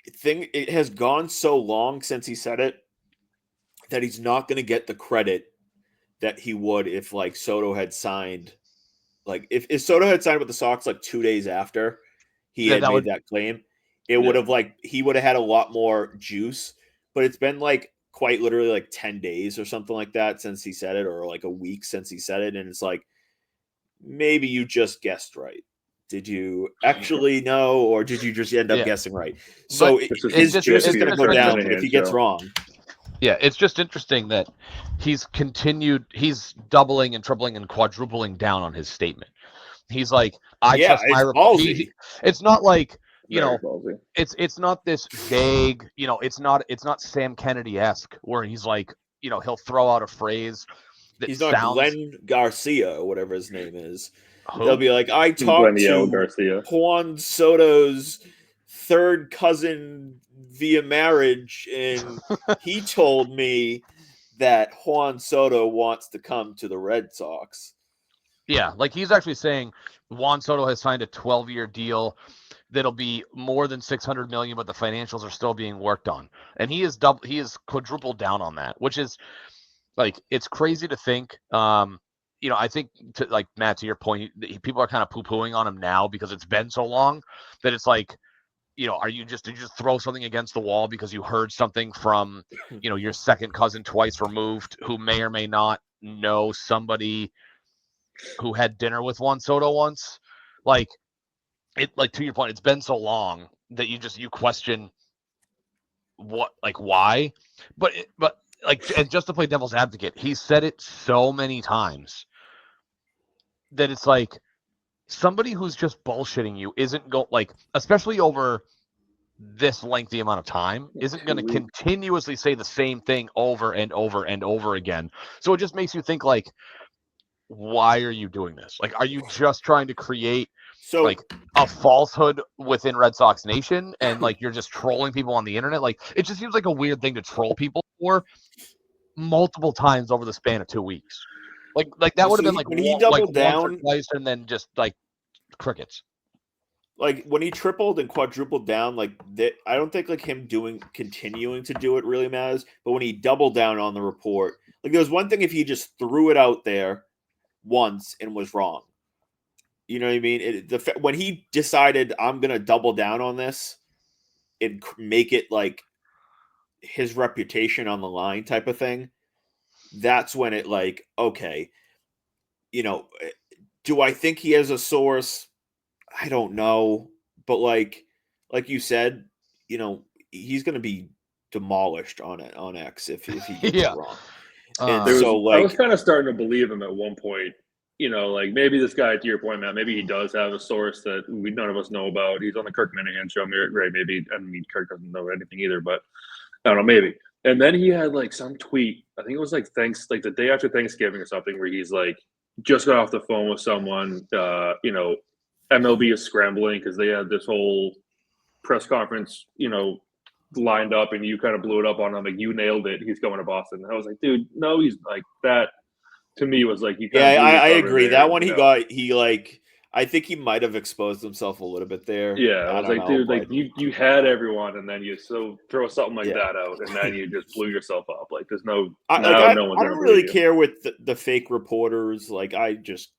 it has gone so long since he said it that he's not going to get the credit that he would if like Soto had signed, like if Soto had signed with the Sox like 2 days after he had made that claim, it would have he would have had a lot more juice. But it's been like quite literally like 10 days or something like that since he said it, or like a week since he said it, and it's like, maybe you just guessed right. Did you actually know, or did you just end up guessing right? So his juice is going to go down if he gets wrong. Yeah, it's just interesting that he's doubling and tripling and quadrupling down on his statement. He's like, trust my it's not like, it's not this vague, it's not Sam Kennedy-esque where he's like, he'll throw out a phrase that he's not Glenn Garcia or whatever his name is. Who? They'll be like, I talked to Juan Soto's third cousin via marriage, and he told me that Juan Soto wants to come to the Red Sox. Yeah, like he's actually saying Juan Soto has signed a 12-year deal that'll be more than $600 million, but the financials are still being worked on. And he is quadrupled down on that, which is Like, it's crazy to think. I think like Matt, to your point, people are kind of poo-pooing on him now because it's been so long that it's like, did you just throw something against the wall because you heard something from, your second cousin twice removed who may or may not know somebody who had dinner with Juan Soto once? Like, to your point, it's been so long that you question what, like, why, but and just to play devil's advocate, he said it so many times that it's like somebody who's just bullshitting you isn't especially over this lengthy amount of time, isn't going to continuously say the same thing over and over and over again. So it just makes you think, like, why are you doing this? Like, are you just trying to create like a falsehood within Red Sox Nation, and like you're just trolling people on the internet? Like, it just seems like a weird thing to troll people for multiple times over the span of 2 weeks. Like that would have been like when he doubled down once or twice, and then just like crickets. Like when he tripled and quadrupled down, like that, I don't think like him continuing to do it really matters. But when he doubled down on the report, like there was one thing if he just threw it out there once and was wrong. You know what I mean? When he decided I'm gonna double down on this and make it like his reputation on the line type of thing, that's when it like, okay, do I think he has a source? I don't know, but like you said, he's going to be demolished on X if he gets it wrong. And I was kind of starting to believe him at one point. Like maybe this guy, to your point, Matt, maybe he does have a source that none of us know about. He's on the Kirk Minahan show, right? Maybe, I mean, Kirk doesn't know anything either, but I don't know, maybe. And then he had like some tweet. I think it was like the day after Thanksgiving or something, where he's like just got off the phone with someone. MLB is scrambling because they had this whole press conference, lined up, and you kind of blew it up on him. Like, you nailed it. He's going to Boston. And I was like, dude, no, he's like that. To me, was like, you. I agree. That one I think he might have exposed himself a little bit there. Yeah, I was like, dude, like you had everyone, and then you throw something like that out, and then you just blew yourself up. Like, there's no. I don't really care with the fake reporters. Like, I just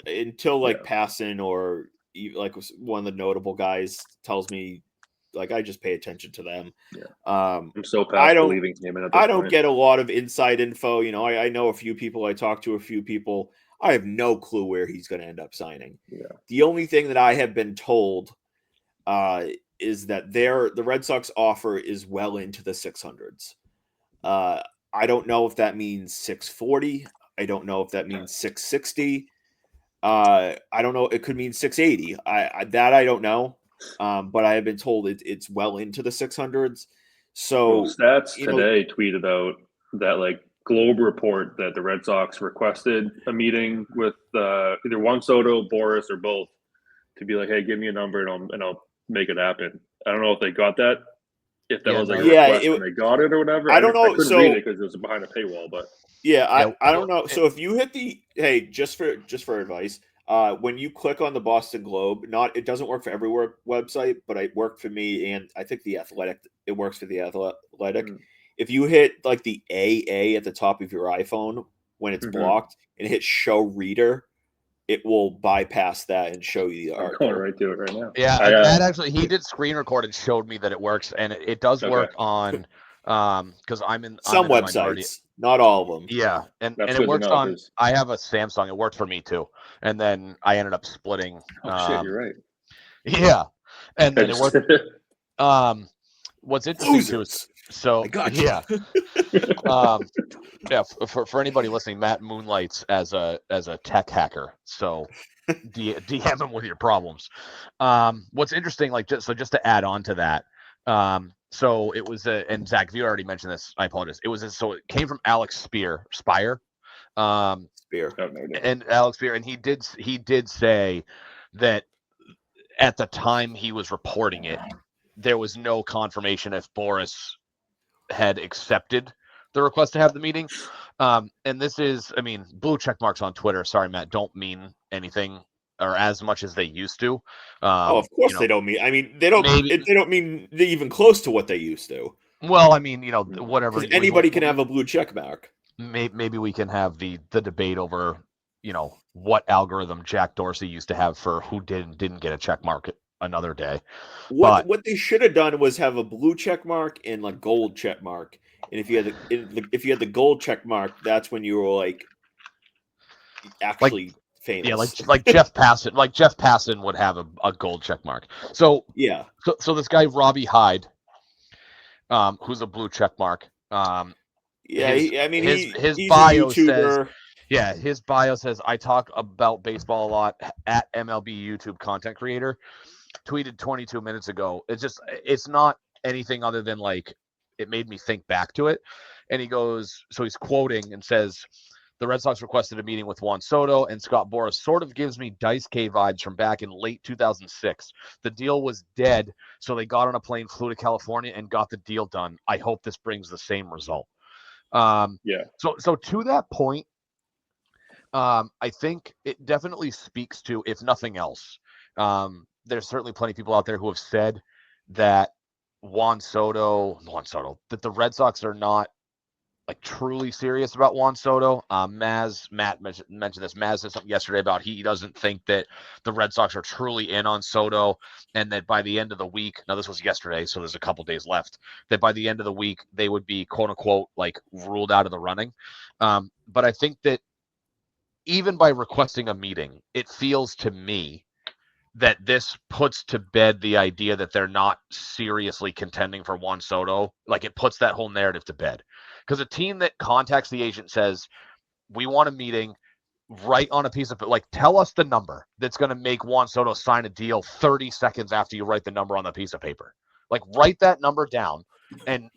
until Passan or like one of the notable guys tells me, like, I just pay attention to them. Yeah. I'm so past believing him. I don't get a lot of inside info. I know a few people. I talk to a few people. I have no clue where he's going to end up signing. Yeah. The only thing that I have been told is that the Red Sox offer is well into the 600s. I don't know if that means 640. I don't know if that means 660. I don't know. It could mean 680. I don't know. But I have been told it's well into the 600s. So Stats today tweeted out that like Globe report that the Red Sox requested a meeting with either Juan Soto, Boris, or both to be like, hey, give me a number and I'll make it happen. I don't know if they got that. If that was like a request and they got it or whatever. I don't know. I couldn't read it because it was behind a paywall, but I don't know. So if you hit just for advice, when you click on the Boston Globe, it doesn't work for every website, but it worked for me, and I think the Athletic. It works for the Athletic. If you hit like the AA at the top of your iPhone when it's blocked and hit Show Reader, it will bypass that and show you the article. I'm going right to it right now. Yeah, Matt actually he did screen record and showed me that it works, and it does work on because I'm in some websites, not all of them. Yeah, and it works on. I have a Samsung. It worked for me too, and then I ended up splitting. Oh shit, you're right. Yeah, and then it worked. What's interesting too is for anybody listening, Matt moonlights as a tech hacker, so DM him with your problems. What's interesting, just to add on to that, so it was and Zach, if you already mentioned this, I apologize. It came from Alex Spire, and Alex Spire, and he did say that at the time he was reporting it, there was no confirmation if Boris had accepted the request to have the meeting. And this is, blue check marks on Twitter, sorry, Matt, don't mean anything or as much as they used to. Of course they don't mean. They don't mean even close to what they used to. Well, whatever. Anybody can have a blue check mark. maybe we can have the debate over, what algorithm Jack Dorsey used to have for who did and didn't get a check mark another day. But What they should have done was have a blue check mark and a gold check mark. And if you had the gold check mark, that's when you were like actually famous. like Jeff Passan would have a gold check mark. So Yeah. So this guy Robbie Hyde, who's a blue check mark. Yeah, his he's a bio says, YouTuber. his bio says, I talk about baseball a lot at MLB YouTube content creator. Tweeted 22 minutes ago. It's not anything other than like, it made me think back to it. And he goes, so he's quoting and says, the Red Sox requested a meeting with Juan Soto, and Scott Boras sort of gives me Dice K vibes from back in late 2006. The deal was dead, so they got on a plane, flew to California, and got the deal done. I hope this brings the same result. So to that point, I think it definitely speaks to, if nothing else, there's certainly plenty of people out there who have said that Juan Soto, that the Red Sox are not like truly serious about Juan Soto. Matt mentioned this. Maz said something yesterday about he doesn't think that the Red Sox are truly in on Soto, and that by the end of the week, now this was yesterday, so there's a couple days left, that by the end of the week they would be quote unquote like ruled out of the running. But I think that even by requesting a meeting, it feels to me that this puts to bed the idea that they're not seriously contending for Juan Soto. Like, it puts that whole narrative to bed. Because a team that contacts the agent says, we want a meeting, write on a piece of, like, tell us the number that's going to make Juan Soto sign a deal 30 seconds after you write the number on the piece of paper. Like, write that number down and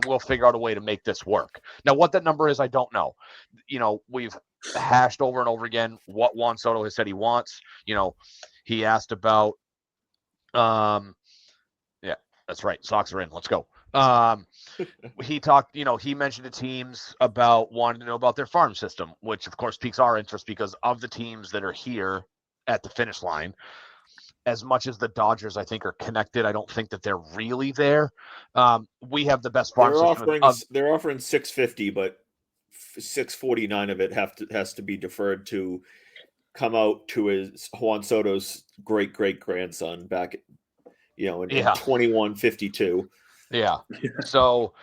we'll figure out a way to make this work. Now, what that number is, I don't know. We've hashed over and over again what Juan Soto has said he wants. He asked about, yeah, that's right. Sox are in. Let's go. He talked, he mentioned to teams about wanting to know about their farm system, which of course piques our interest because of the teams that are here at the finish line. As much as the Dodgers, I think, are connected, I don't think that they're really there. We have the best farm system. They're offering $650, but $649 of it has to be deferred to come out to his Juan Soto's great grandson back, in 2152. Yeah. So,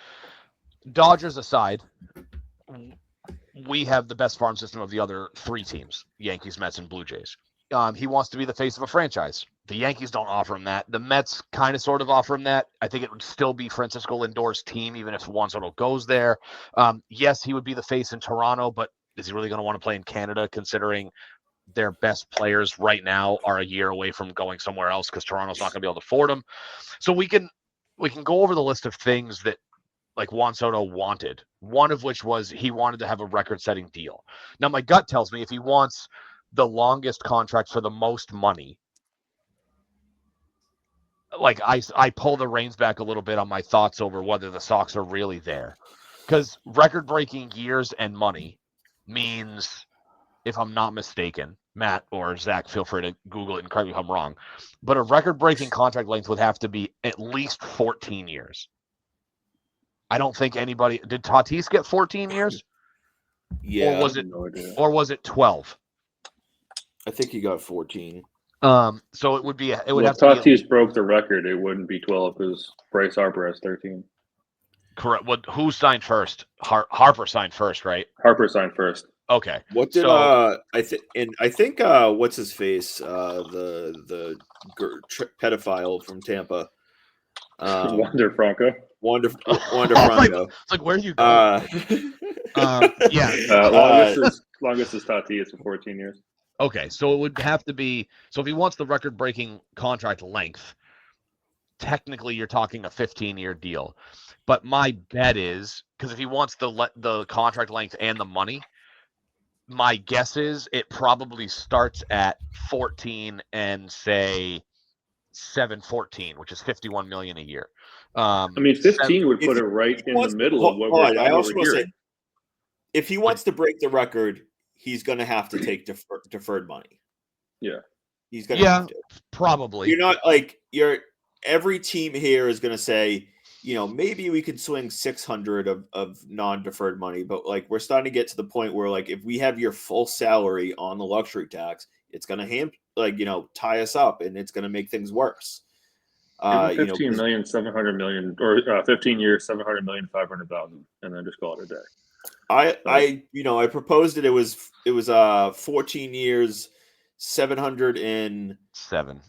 Dodgers aside, we have the best farm system of the other three teams: Yankees, Mets, and Blue Jays. He wants to be the face of a franchise. The Yankees don't offer him that. The Mets kind of sort of offer him that. I think it would still be Francisco Lindor's team, even if Juan Soto goes there. Yes, he would be the face in Toronto, but is he really going to want to play in Canada, considering their best players right now are a year away from going somewhere else because Toronto's not going to be able to afford them? So we can go over the list of things that like Juan Soto wanted, one of which was he wanted to have a record-setting deal. Now, my gut tells me if he wants the longest contract for the most money, like I pull the reins back a little bit on my thoughts over whether the Sox are really there. Because record-breaking years and money means, if I'm not mistaken, Matt or Zach, feel free to Google it and correct me if I'm wrong, but a record-breaking contract length would have to be at least 14 years. I don't think anybody did. Tatis get 14 years? Yeah. Or was it 12? I think he got 14. So it would be. It would have to. Tatis broke the record. It wouldn't be 12 because Bryce Harper has 13. Correct. Who signed first? Harper signed first, right? Harper signed first. Okay. What did I think what's his face? The pedophile from Tampa. Wander Franco. Wander Franco. It's like, where are you going? Longest is Tatis for 14 years. Okay, so it would have to be. So if he wants the record-breaking contract length, technically you're talking a 15-year deal. But my bet is, because if he wants the contract length and the money, my guess is it probably starts at 14 and say 7-14, which is $51 million a year. 15 would put it right in the middle of what we're I also want to say, if he wants to break the record, he's going to have to take deferred money. Yeah, he's going to have to. Probably. You're not every team here is going to say maybe we could swing 600 of non-deferred money, but like we're starting to get to the point where like if we have your full salary on the luxury tax, it's going to tie us up and it's going to make things worse. Give him 15 million, 700 million, or 15 years, 700 million, 500,000, and then just call it a day. I proposed it. It was 14 years, 707.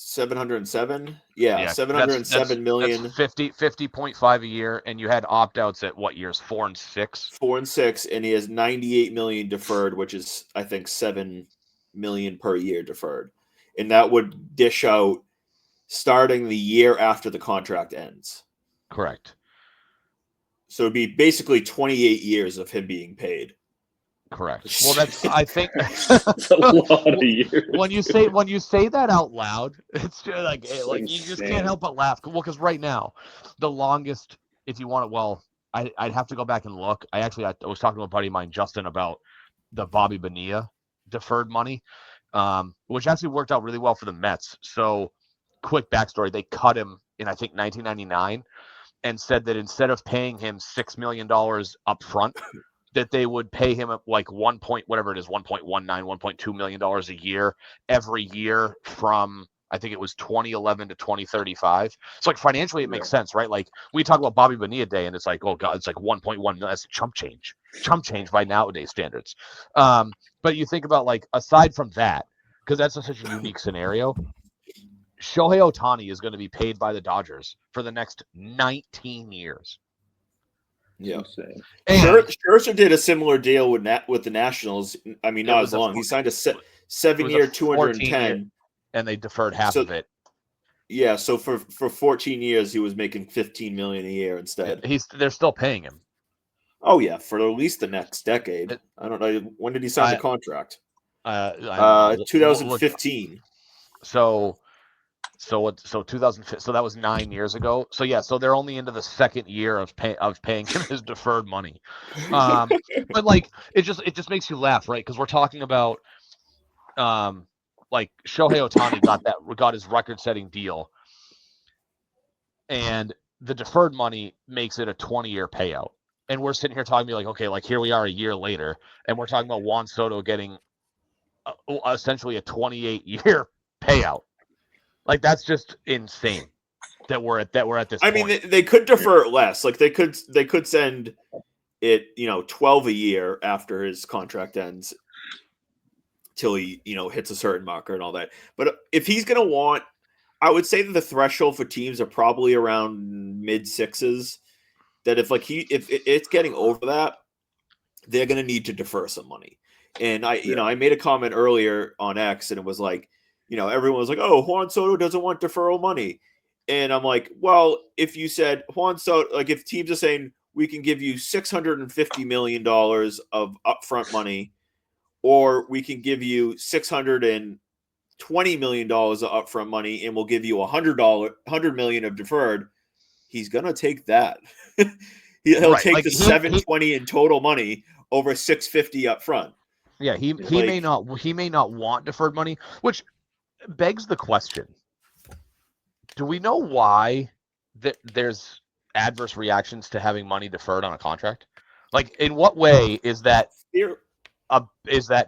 707. Yeah, 707 million. That's 50.5 a year, and you had opt-outs at what years? 4 and 6. 4 and 6, and he has 98 million deferred, which is I think 7 million per year deferred, and that would dish out starting the year after the contract ends. Correct. So it'd be basically 28 years of him being paid. Correct. Well, I think that's a lot of years. When you say that out loud, it's just like you just can't help but laugh. Well, because right now, the longest, if you want it, well, I'd have to go back and look. I was talking to a buddy of mine, Justin, about the Bobby Bonilla deferred money, which actually worked out really well for the Mets. So, quick backstory: they cut him in I think 1999, and said that instead of paying him $6 million up front, that they would pay him like $1.2 million a year every year from I think it was 2011 to 2035. So like financially it makes sense, right? Like we talk about Bobby Bonilla Day and it's like, oh God, it's like 1.1 million. That's chump change by nowadays standards. But you think about like aside from that, because that's such a unique scenario, Shohei Ohtani is going to be paid by the Dodgers for the next 19 years. Yeah, Scherzer did a similar deal with the Nationals. I mean, not as long. He signed a 7-year, 210, and they deferred half of it. Yeah, so for 14 years, he was making $15 million a year instead. They're still paying him. Oh yeah, for at least the next decade. I don't know when did he sign the contract. 2015. So 2005. So that was 9 years ago. So yeah. So they're only into the second year of paying him his deferred money. But like it just makes you laugh, right? Because we're talking about like Shohei Ohtani got his record-setting deal, and the deferred money makes it a 20-year payout. And we're sitting here talking like, okay, like here we are a year later, and we're talking about Juan Soto getting essentially a 28-year payout. Like that's just insane that we're at this. I mean, they could defer it less. Like they could send it 12 a year after his contract ends till he hits a certain marker and all that. But if he's gonna want, I would say that the threshold for teams are probably around mid sixes. That if it's getting over that, they're gonna need to defer some money. And I made a comment earlier on X, and it was like, everyone was like, oh, Juan Soto doesn't want deferral money. And I'm like, well, if you said Juan Soto, like if teams are saying we can give you $650 million of upfront money, or we can give you $620 million of upfront money, and we'll give you $100 million of deferred, he's going to take that. He'll take like the $720 in total money over $650 upfront. Yeah, he may not want deferred money, which begs the question: do we know why there's adverse reactions to having money deferred on a contract? Like, in what way is that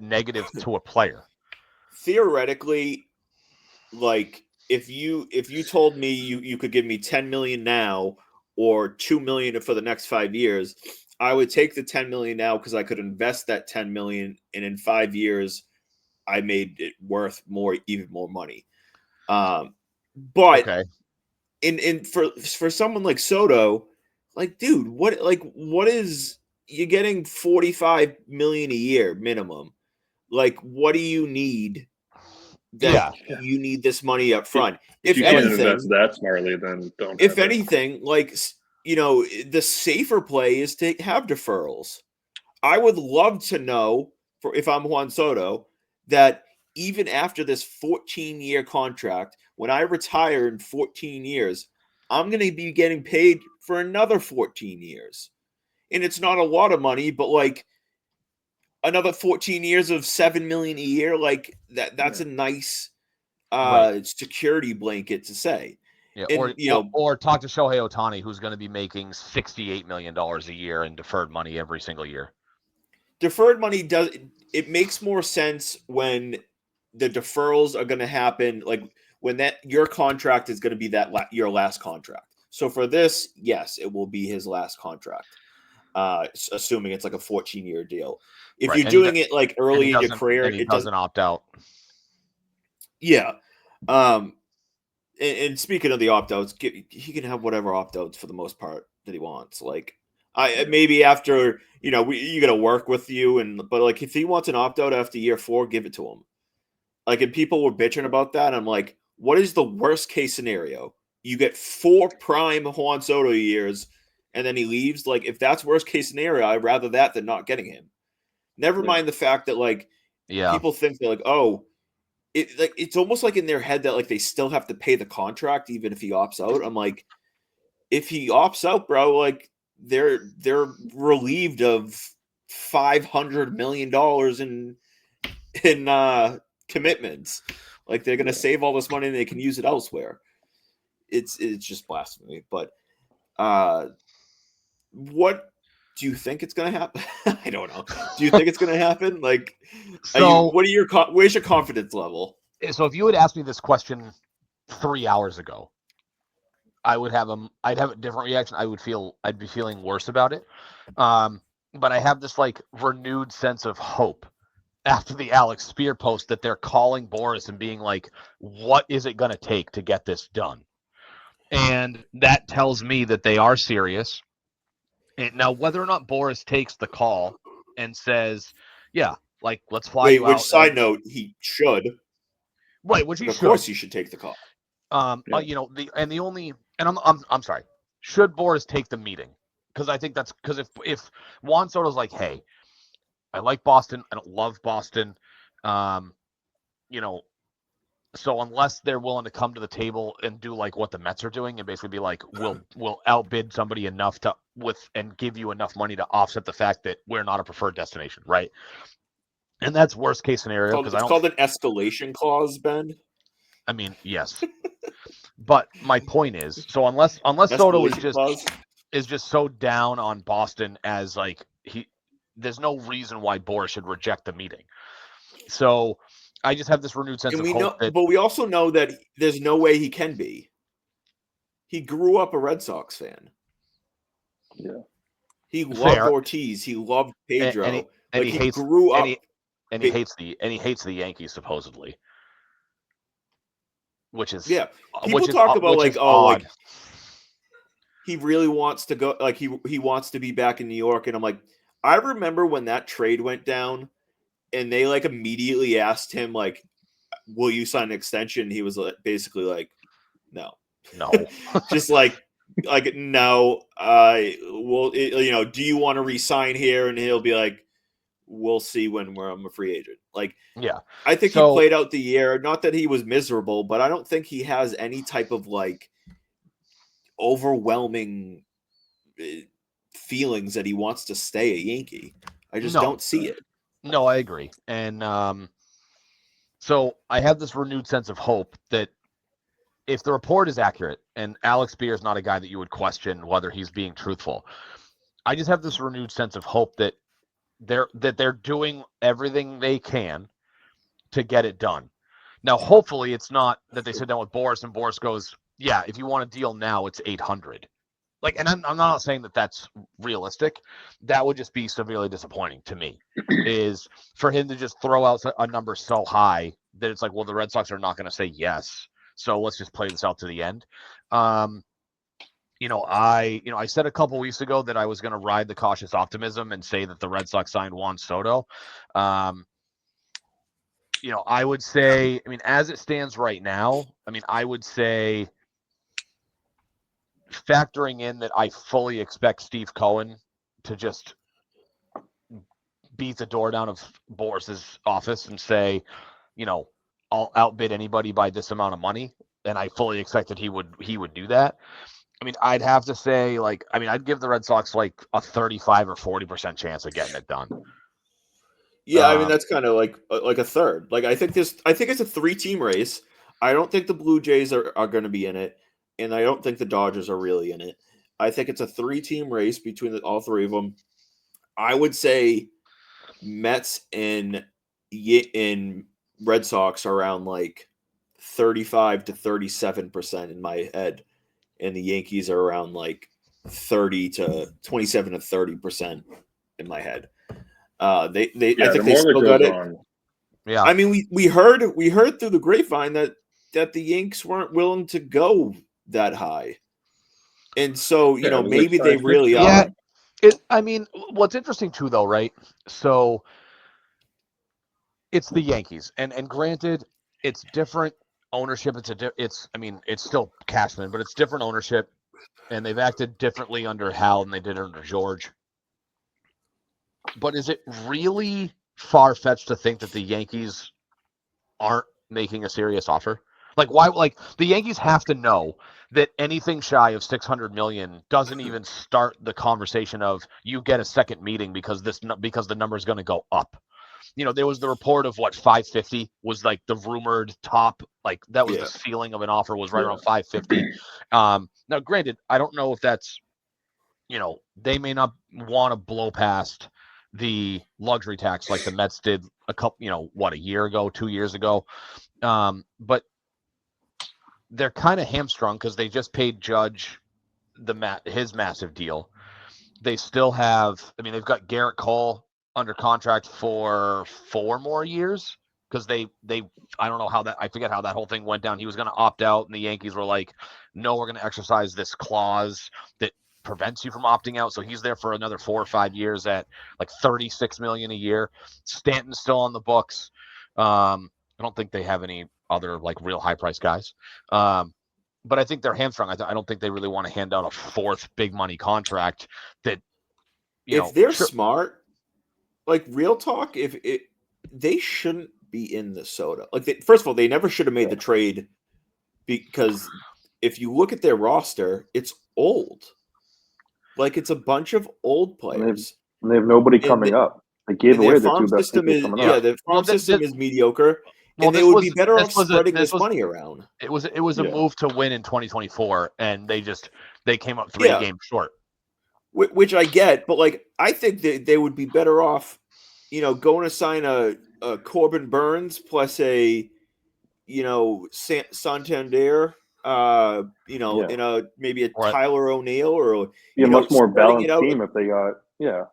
negative to a player? Theoretically, like if you told me you could give me $10 million now or $2 million for the next 5 years, I would take the $10 million now because I could invest that $10 million, and in 5 years, I made it worth even more money. But okay. in for someone like Soto, like dude, what is you're getting $45 million a year minimum? Like, what do you need? You need this money up front. If you can't invest that smartly, then don't. If anything, like the safer play is to have deferrals. I would love to know, if I'm Juan Soto, that even after this 14-year contract, when I retire in 14 years, I'm going to be getting paid for another 14 years. And it's not a lot of money, but like another 14 years of $7 million a year, like that's a nice security blanket to say. Yeah, And or talk to Shohei Ohtani, who's going to be making $68 million a year in deferred money every single year. Deferred money makes more sense when the deferrals are going to happen, like when your contract is going to be your last contract. So for this, yes, it will be his last contract, assuming it's like a 14-year deal. If you're doing it like early in your career, and he doesn't opt out. Yeah. And speaking of the opt-outs, he can have whatever opt-outs for the most part that he wants. Like, maybe after you got to work with you, but like if he wants an opt-out after year 4, give it to him. Like, and people were bitching about that. I'm like, what is the worst case scenario? You get 4 prime Juan Soto years, and then he leaves. Like, if that's worst case scenario, I'd rather that than not getting him. Never mind the fact that like people think they're like, oh. It's almost like in their head that like they still have to pay the contract even if he opts out. I'm like, if he opts out, bro, like they're relieved of $500 million in commitments. Like they're gonna save all this money and they can use it elsewhere. It's just blasphemy. But what do you think it's gonna happen? I don't know. Do you think it's gonna happen? Like, where's your confidence level? So if you had asked me this question 3 hours ago, I'd have a different reaction. I'd be feeling worse about it. But I have this like renewed sense of hope after the Alex Spear post that they're calling Boris and being like, what is it gonna take to get this done? And that tells me that they are serious. And now, whether or not Boris takes the call and says, "Yeah, like let's fly you out." Side note, he should. Right, which he should. Of course, he should take the call. I'm sorry. Should Boris take the meeting? Because I think that's because if Juan Soto's like, "Hey, I like Boston. I don't love Boston," so unless they're willing to come to the table and do like what the Mets are doing and basically be like, we'll outbid somebody enough and give you enough money to offset the fact that we're not a preferred destination, right? And that's worst case scenario because it's called an escalation clause, Ben. I mean, yes, but my point is, so unless Soto is just so down on Boston as like there's no reason why Boris should reject the meeting. So I just have this renewed sense of hope. But we also know that there's no way he can be. He grew up a Red Sox fan. Yeah. He loved Ortiz. He loved Pedro. He hates the Yankees supposedly. Which is People talk about like like he really wants to go, like he wants to be back in New York, and I'm like, I remember when that trade went down. And they like immediately asked him like, "Will you sign an extension?" He was basically like, "No, just like no. Well, do you want to resign here?" And he'll be like, "We'll see when I'm a free agent." Like, I think he played out the year. Not that he was miserable, but I don't think he has any type of like overwhelming feelings that he wants to stay a Yankee. I just don't see it. No, I agree. And so I have this renewed sense of hope that if the report is accurate, and Alex Spear is not a guy that you would question whether he's being truthful, I just have this renewed sense of hope that they're doing everything they can to get it done. Now, hopefully it's not that they sit down with Boris and Boris goes, "Yeah, if you want a deal now, it's 800." Like, and I'm not saying that that's realistic. That would just be severely disappointing to me, is for him to just throw out a number so high that it's like, well, the Red Sox are not going to say yes. So let's just play this out to the end. I said a couple weeks ago that I was going to ride the cautious optimism and say that the Red Sox signed Juan Soto. I would say, as it stands right now, I would say, factoring in that I fully expect Steve Cohen to just beat the door down of Boris's office and say, I'll outbid anybody by this amount of money, and I fully expect that he would do that. I'd have to say, I'd give the Red Sox like a 35 or 40% chance of getting it done. Yeah, that's kind of like a third. Like I think it's a 3-team race. I don't think the Blue Jays are going to be in it. and I don't think the Dodgers are really in it. I think it's a 3-team race between all three of them. I would say Mets and Red Sox are around like 35 to 37% in my head, and the Yankees are around like 27 to 30% in my head. I think the they more still it got goes it. on, Yeah. I mean, we heard through the grapevine that the Yanks weren't willing to go that high, and so it was maybe like they science really fiction. are. Yeah. I mean, what's interesting too, though, right? So it's the Yankees, and granted, it's different ownership. It's still Cashman, but it's different ownership, and they've acted differently under Hal than they did under George. But is it really far-fetched to think that the Yankees aren't making a serious offer? Like, why? Like, the Yankees have to know that anything shy of $600 million doesn't even start the conversation of you get a second meeting because the number is going to go up. There was the report of what 550 was like the rumored top, like that was the ceiling of an offer was right around 550. Now, granted, I don't know if that's, they may not want to blow past the luxury tax like the Mets did a year ago, 2 years ago. But they're kind of hamstrung because they just paid Judge his massive deal. They still have, they've got Garrett Cole under contract for 4 more years because they I don't know I forget how that whole thing went down. He was going to opt out, and the Yankees were like, no, we're going to exercise this clause that prevents you from opting out. So he's there for another 4 or 5 years at like $36 million a year. Stanton's still on the books. I don't think they have any other like real high price guys. But I think they're hamstrung. I don't think they really want to hand out a 4th big money contract that, if they're smart, like real talk, they shouldn't be in the soda. Like, first of all, they never should have made the trade because if you look at their roster, it's old. Like, it's a bunch of old players. And they have nobody coming up. They gave away the 2 best people coming up. The farm system is mediocre, and they would be better off spreading this money around. It was a move to win in 2024, and they came up 3 games short. Which I get, but like I think that they would be better off, going to sign a Corbin Burns plus a, Santander, in a maybe a Tyler O'Neill or a much more balanced team if they got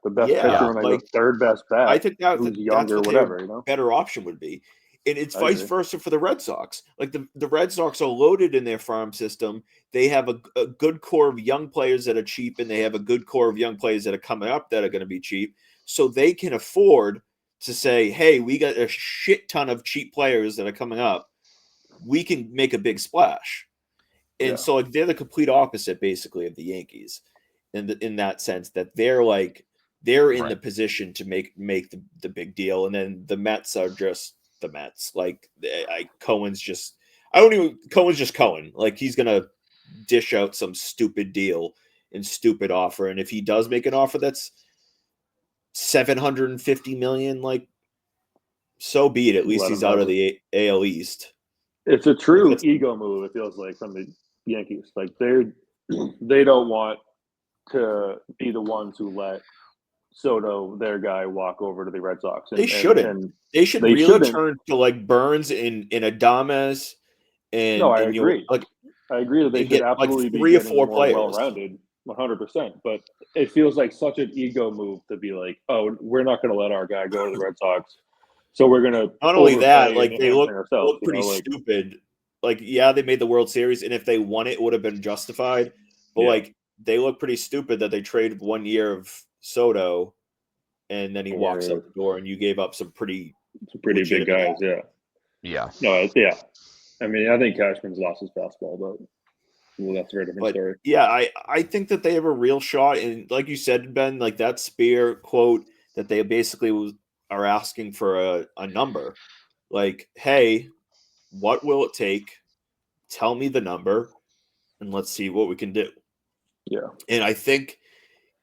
the best pitcher and like the 3rd best bat. I think that's younger, what whatever, better option would be. And it's vice versa for the Red Sox. Like the Red Sox are loaded in their farm system. They have a good core of young players that are cheap, and they have a good core of young players that are coming up that are going to be cheap. So they can afford to say, hey, we got a shit ton of cheap players that are coming up. We can make a big splash. And so like they're the complete opposite basically of the Yankees in that sense that they're in the position to make the big deal. And then the Mets are just the Mets. Like Cohen's just Cohen. Like he's gonna dish out some stupid deal and stupid offer, and if he does make an offer that's $750 million, like so be it. At least he's out of the AL East. It's a true ego move. It feels like from the Yankees. Like they don't want to be the ones who let Soto, their guy, walk over to the Red Sox. They shouldn't. They should really turn to like Burns in Adames. And no, I agree. I agree that they should absolutely be 3 or 4 players, well-rounded, 100%. But it feels like such an ego move to be like, oh, we're not going to let our guy go to the Red Sox, so we're going to. Not only that, like they look pretty stupid. Like, they made the World Series, and if they won it would have been justified. But like they look pretty stupid that they traded 1 year of Soto, and then he walks out the door, and you gave up some pretty big guys. Yeah. No, I mean, I think Cashman's lost his fastball, but that's a very different story. Yeah, I think that they have a real shot, and like you said, Ben, like that Spear quote that they basically are asking for a number, like, hey, what will it take? Tell me the number, and let's see what we can do. Yeah, and I think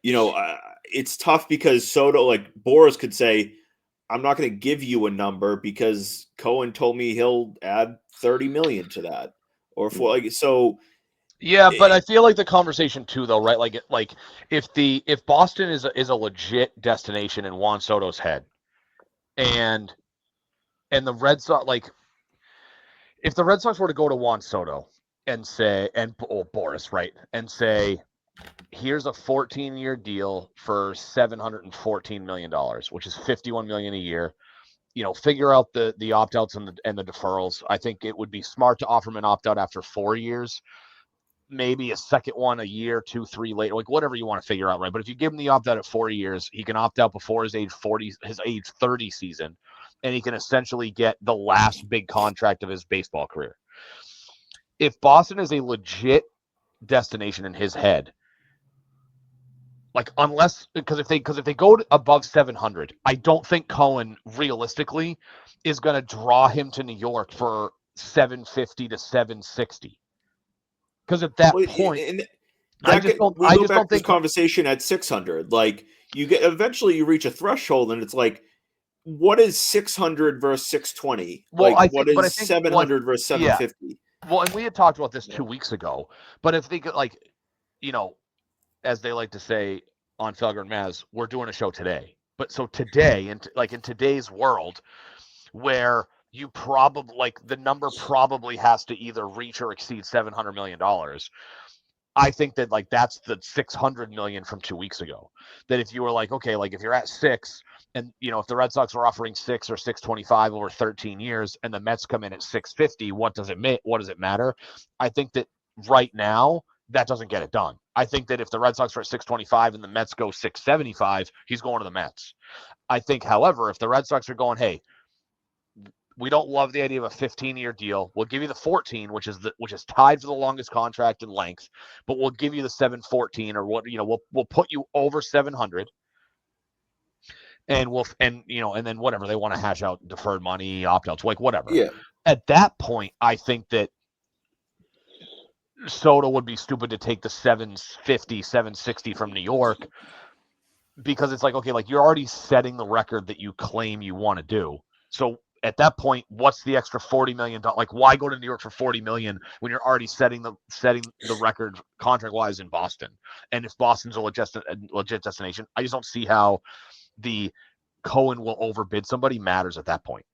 it's tough because Soto, like Boris could say, I'm not going to give you a number because Cohen told me he'll add 30 million to that, or for like so. Yeah, but I feel like the conversation too, though, right? Like if Boston is a legit destination in Juan Soto's head, and the Red Sox, like if the Red Sox were to go to Juan Soto and say, and Boris, right, and say, here's a 14-year deal for $714 million, which is $51 million a year. Figure out the opt-outs and the deferrals. I think it would be smart to offer him an opt-out after 4 years, maybe a second one a year, 2, 3 later, like whatever you want to figure out, right? But if you give him the opt-out at 4 years, he can opt out before his age 30 season, and he can essentially get the last big contract of his baseball career. If Boston is a legit destination in his head, like because if they go above 700, I don't think Cohen realistically is going to draw him to New York for 750 to 760. Because at that point, I just don't think this conversation at 600. Like eventually you reach a threshold, and it's like, what is 600 versus 620? Well, like what is 700 versus 750? Yeah. Well, and we had talked about this 2 weeks ago, but if they could, like, as they like to say on Felger and Maz, we're doing a show today. But so today, in today's world, where you probably, like, the number probably has to either reach or exceed $700 million. I think that, like, that's the 600 million from 2 weeks ago. That if you were like, okay, like if you're at 6, and if the Red Sox were offering 6 or 625 over 13 years, and the Mets come in at 650, what does it matter? I think that right now that doesn't get it done. I think that if the Red Sox are at 625 and the Mets go 675, he's going to the Mets. I think, however, if the Red Sox are going, hey, we don't love the idea of a 15-year deal. We'll give you the 14, which is tied for the longest contract in length, but we'll give you the 714, or what, we'll put you over 700, and and then whatever they want to hash out, deferred money, opt-outs, like whatever. Yeah. At that point, I think that Soto would be stupid to take the 750, 760 from New York, because it's like, okay, like you're already setting the record that you claim you want to do. So at that point, what's the extra $40 million? Like, why go to New York for $40 million when you're already setting the record contract wise in Boston? And if Boston's a legit destination, I just don't see how the Cohen will overbid somebody matters at that point.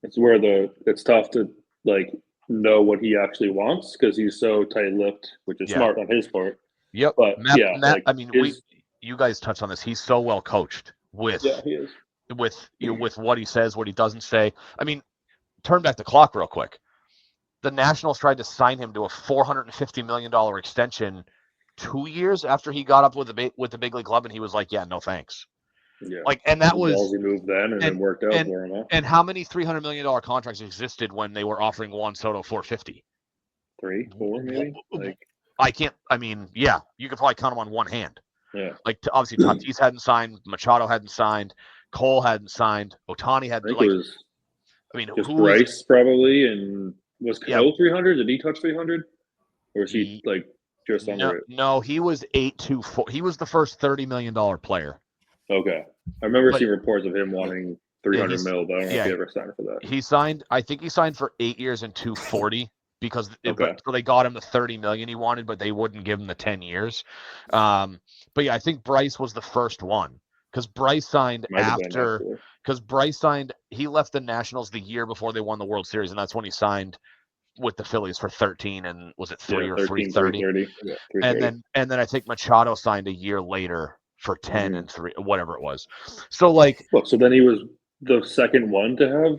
It's where it's tough to like know what he actually wants, because he's so tight-lipped, which is smart on his part. Yep. But Matt, like, I mean, you guys touched on this. He's so well coached with he is. with what he says, what he doesn't say. I mean, turn back the clock real quick. The Nationals tried to sign him to a $450 million extension 2 years after he got up with the big league club, and he was like, "Yeah, no thanks." Yeah. Like, and that was ballsy move then, and it worked out for him. And how many $300 million contracts existed when they were offering Juan Soto $450? 3, 4, maybe. Like, I can't. I mean, yeah, you could probably count them on one hand. Yeah. Like, obviously, Tatis hadn't signed, Machado hadn't signed, Cole hadn't signed, Ohtani hadn't. Just Bryce probably, and was Cano 300? Did he touch 300, or was he like just under it? No, he was 824. He was the first $30 million player. Okay, I remember seeing reports of him wanting 300 mil, but I don't know if he ever signed for that. He signed. I think he signed for 8 years and 240. Because so they got him the $30 million he wanted, but they wouldn't give him the 10 years. But yeah, I think Bryce was the first one, because Bryce signed he left the Nationals the year before they won the World Series, and that's when he signed with the Phillies for 13, and was it 3 or 330? Yeah, and then I think Machado signed a year later for 10 and 3, whatever it was. So like, so then he was the second one to have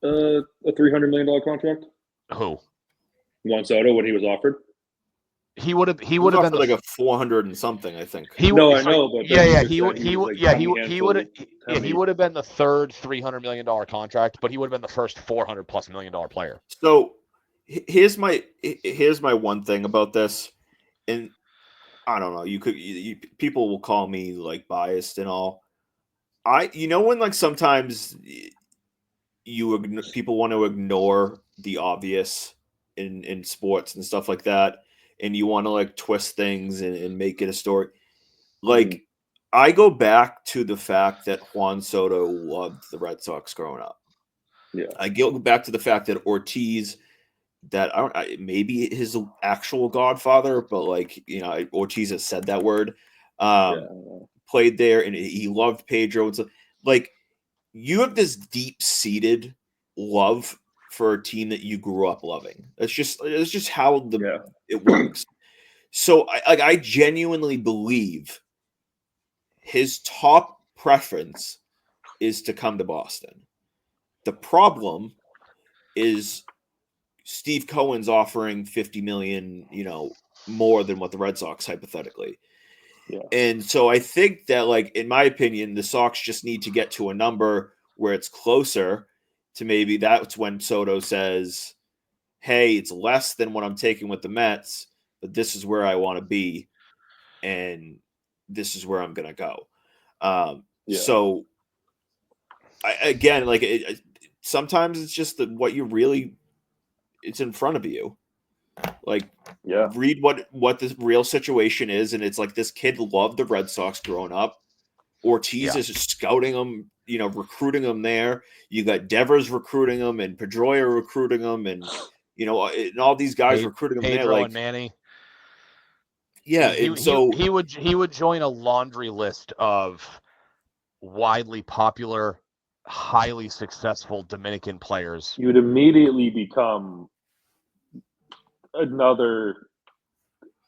a $300 million contract. Who? Juan Soto, when he was offered. He would have been like a 400 and something, I think. I know, but he would have been the third $300 million contract, but he would have been the first $400+ million player. So here's my one thing about this, and I don't know, people will call me like biased and all. When like sometimes people want to ignore the obvious in sports and stuff like that, and you want to like twist things and make it a story. Like, I go back to the fact that Juan Soto loved the Red Sox growing up. Yeah. I go back to the fact that Ortiz that maybe his actual godfather, but like, you know, Ortiz has said that word, played there, and he loved Pedro. It's like you have this deep-seated love for a team that you grew up loving. It's just how it works. So I genuinely believe his top preference is to come to Boston. The problem is Steve Cohen's offering $50 million, you know, more than what the Red Sox hypothetically. Yeah. And so I think that, like, in my opinion, the Sox just need to get to a number where it's closer to maybe that's when Soto says, hey, it's less than what I'm taking with the Mets, but this is where I want to be, and this is where I'm going to go. So, sometimes it's just what you really – it's in front of you. Like, read what the real situation is, and it's like this kid loved the Red Sox growing up. Ortiz is scouting him, you know, recruiting him there. You got Devers recruiting him, and Pedroia recruiting him, and you know, and all these guys recruiting him there. Pedro and Manny. Yeah, he would join a laundry list of widely popular, highly successful Dominican players. You would immediately become another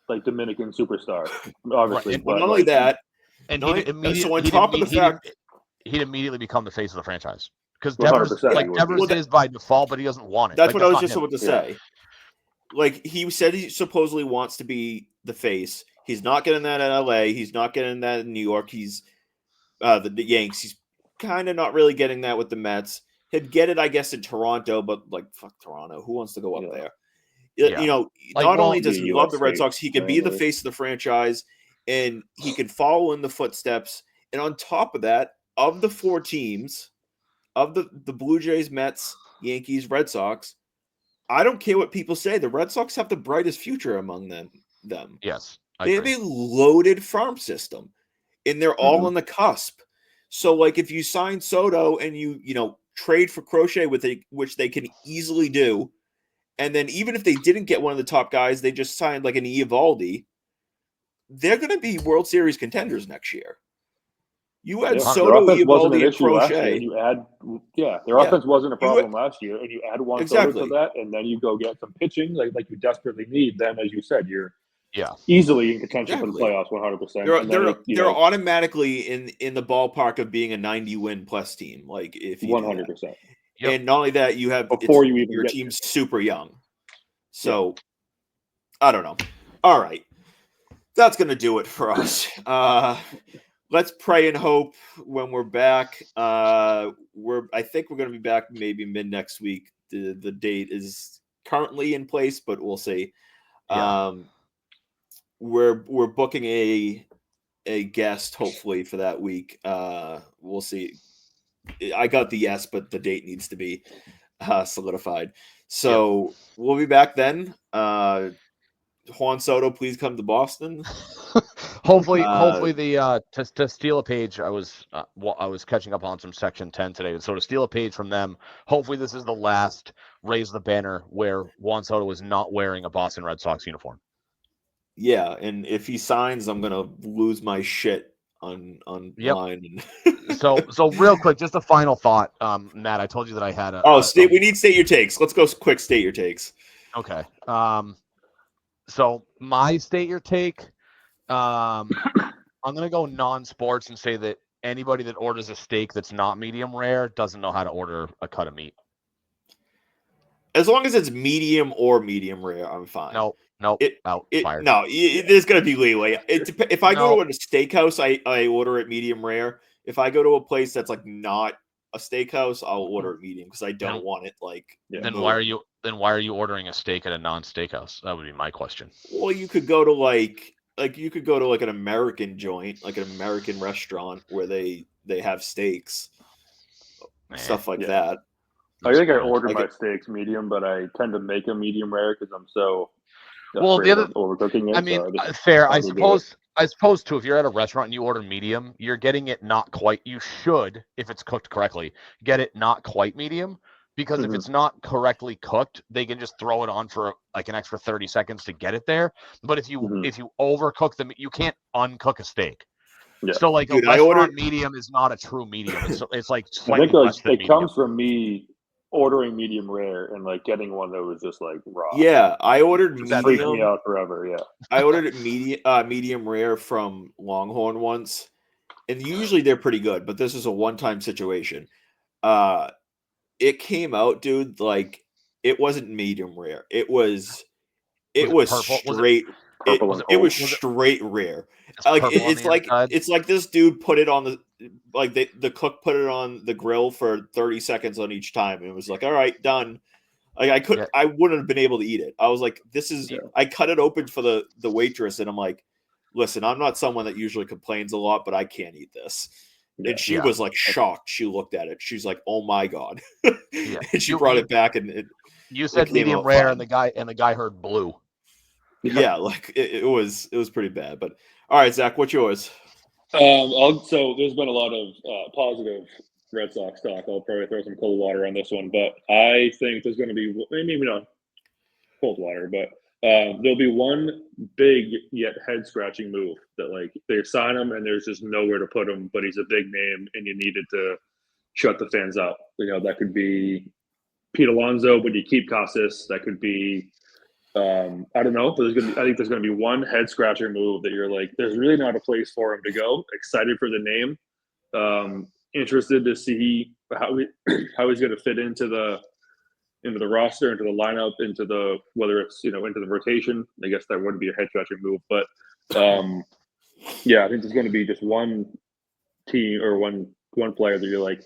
like Dominican superstar, obviously. Right. But not only that, and he'd immediately become the face of the franchise because Devers is by default, but he doesn't want it. That's what I was just about to say. Like, he said he supposedly wants to be the face. He's not getting that in LA. He's not getting that in New York. He's the Yanks. He's kind of not really getting that with the Mets. He'd get it, I guess, in Toronto, but like, fuck Toronto. Who wants to go up there? You know, like, not only does he love the Red Sox, he can be the face of the franchise, and he can follow in the footsteps. And on top of that, of the four teams, of the Blue Jays, Mets, Yankees, Red Sox, I don't care what people say. The Red Sox have the brightest future among them. Yes, they have a loaded farm system, and they're all on the cusp. So, like, if you sign Soto and you trade for Crochet which they can easily do, and then even if they didn't get one of the top guys, they just signed like an Eovaldi, they're going to be World Series contenders next year. You had Soto, Eovaldi, and Crochet. You add, their offense wasn't a problem last year, and you add Juan Soto to that, and then you go get some pitching like you desperately need. Then, as you said, you're easily in contention for the playoffs, 100%. They're automatically in the ballpark of being a 90-win plus team. Like, if you 100%. And not only that, you have your team's super young. So, I don't know. All right, that's gonna do it for us. Let's pray and hope when we're back. I think we're going to be back maybe mid next week. The date is currently in place, but we'll see. We're booking a guest hopefully for that week. We'll see. I got the yes, but the date needs to be solidified. So we'll be back then. Juan Soto, please come to Boston. Hopefully the to steal a page. I was catching up on some Section 10 today, so to steal a page from them. Hopefully this is the last raise the banner where Juan Soto is not wearing a Boston Red Sox uniform. Yeah, and if he signs, I'm gonna lose my shit online. So real quick, just a final thought, Matt. I told you that I had we need state your takes. Let's go quick. State your takes. Okay. So my state your take. I'm going to go non-sports and say that anybody that orders a steak that's not medium rare doesn't know how to order a cut of meat. As long as it's medium or medium rare, I'm fine. Nope. Fired. No, there's going to be leeway. If I go to a steakhouse, I order it medium rare. If I go to a place that's like not a steakhouse, I'll order it medium because I don't want it like. Then why are you ordering a steak at a non-steakhouse? That would be my question. Well, you could go to like you could go to like an American joint, like an American restaurant where they have steaks, stuff like that. I think I order my steaks medium, but I tend to make them medium rare because I'm so overcooking it. I mean, fair. I suppose too. If you're at a restaurant and you order medium, you're getting it not quite. You should, if it's cooked correctly, get it not quite medium. because if it's not correctly cooked, they can just throw it on for like an extra 30 seconds to get it there. But if you overcook them, you can't uncook a steak. Yeah. So like Dude, a restaurant medium is not a true medium. It's like slightly less than medium. It comes from me ordering medium rare and like getting one that was just like raw. Yeah, I ordered It medium. freaked me out forever. Yeah, I ordered it medium rare from Longhorn once, and usually they're pretty good, but this is a one-time situation. It came out, dude, like it wasn't medium rare. It was straight. It was straight rare. Like it's like this dude put it on the cook put it on the grill for 30 seconds on each time, and it was like, all right, done. Like I wouldn't have been able to eat it. I was like, this is. I cut it open for the waitress, and I'm like, listen, I'm not someone that usually complains a lot, but I can't eat this. And she was like shocked. She looked at it. She's like, "Oh my god!" And she brought it back, and you said medium rare, and the guy heard blue. Yeah, like it was pretty bad. But all right, Zach, what's yours? So there's been a lot of positive Red Sox talk. I'll probably throw some cold water on this one, but I think there's going to be maybe not cold water, but there'll be one big yet head scratching move that like they sign him and there's just nowhere to put him, but he's a big name and you needed to shut the fans up. You know, that could be Pete Alonso, but you keep Casas. That could be I don't know, but I think there's gonna be one head scratcher move that you're like, there's really not a place for him to go. Excited for the name. Interested to see how he's gonna fit into the roster, into the lineup, into the whether it's into the rotation. I guess that wouldn't be a head scratcher move, but yeah, I think there's going to be just one team or one player that you're like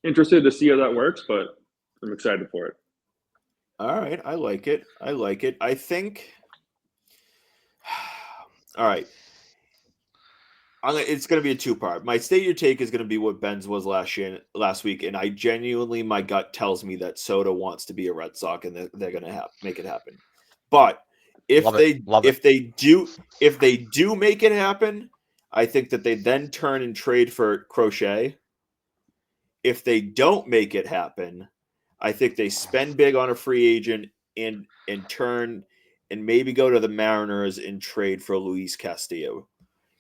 interested to see how that works, but I'm excited for it. All right, I like it. I think. All right. It's going to be a two-part. My state your take is going to be what Ben's was last week, and I genuinely, my gut tells me that Soto wants to be a Red Sox, and they're going to make it happen. But if they do make it happen, I think that they then turn and trade for Crochet. If they don't make it happen, I think they spend big on a free agent and turn and maybe go to the Mariners and trade for Luis Castillo,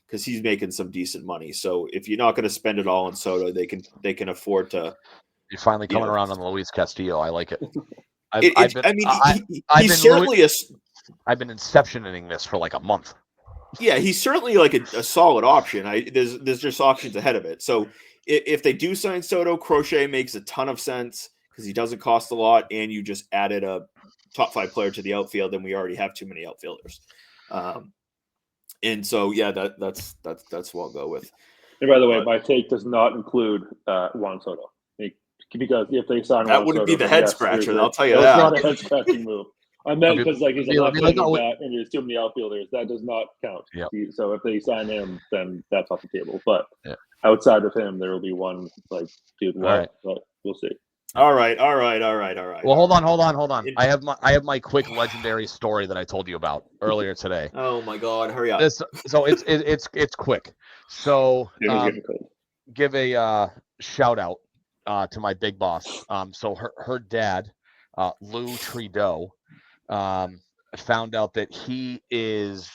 because he's making some decent money. So if you're not going to spend it all on Soto, they can afford to. You're finally coming around on Luis Castillo. I like it. I've been inceptioning this for like a month. Yeah, he's certainly like a solid option. There's just options ahead of it. So if they do sign Soto, Crochet makes a ton of sense because he doesn't cost a lot, and you just added a top 5 player to the outfield, and we already have too many outfielders. And so, yeah, that's what I'll go with. And by the way, my take does not include Juan Soto, because if they sign that Juan wouldn't Soto, be the head scratcher. I'll tell you that. That's not a head scratching move. I meant because he's a left-handed bat and there's too many outfielders. That does not count. Yep. So if they sign him, then that's off the table. But outside of him, there will be one dude. But we'll see. All right. Well, hold on. I have my quick legendary story that I told you about earlier today. Oh my God, hurry up! So it's quick. So give a shout out to my big boss. So her dad, Lou Trudeau, found out that he is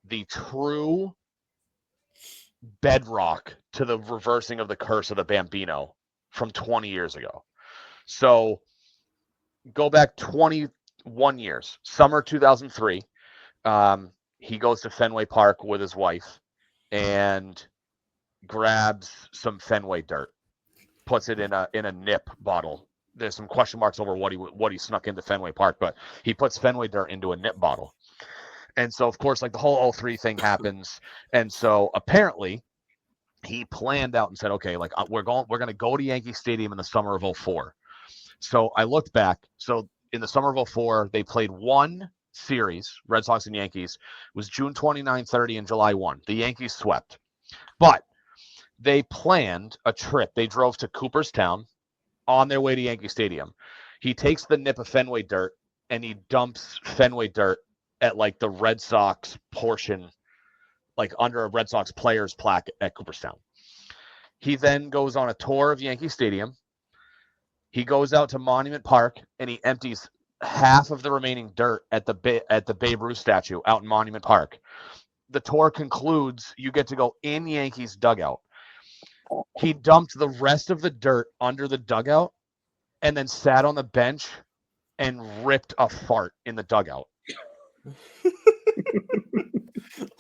the true bedrock to the reversing of the curse of the Bambino from 20 years ago. So go back 21 years, summer 2003. He goes to Fenway Park with his wife and grabs some Fenway dirt, puts it in a nip bottle. There's some question marks over what he snuck into Fenway Park, but he puts Fenway dirt into a nip bottle. And so, of course, like the whole 03 thing happens. And so apparently he planned out and said, okay, like we're going to go to Yankee Stadium in the summer of 04. So I looked back. So in the summer of 04, they played one series, Red Sox and Yankees. It was June 29, 30, and July 1. The Yankees swept. But they planned a trip. They drove to Cooperstown on their way to Yankee Stadium. He takes the nip of Fenway dirt and he dumps Fenway dirt at like the Red Sox portion, like under a Red Sox player's plaque at Cooperstown. He then goes on a tour of Yankee Stadium, He goes out to Monument Park and he empties half of the remaining dirt at the Babe Ruth statue out in Monument Park. The tour concludes. You get to go in Yankees dugout. He dumped the rest of the dirt under the dugout and then sat on the bench and ripped a fart in the dugout.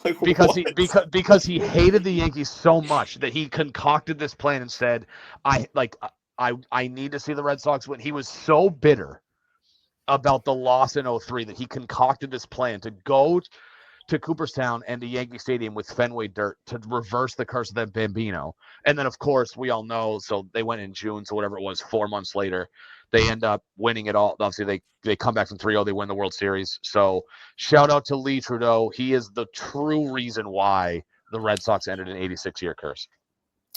Like, because what? he hated the Yankees so much that he concocted this plan and said, I need to see the Red Sox win. He was so bitter about the loss in 03 that he concocted this plan to go to Cooperstown and to Yankee Stadium with Fenway dirt to reverse the curse of that Bambino. And then, of course, we all know, so they went in June, so whatever it was, 4 months later, they end up winning it all. Obviously, they come back from 3-0, they win the World Series. So shout out to Lee Trudeau. He is the true reason why the Red Sox ended an 86-year curse.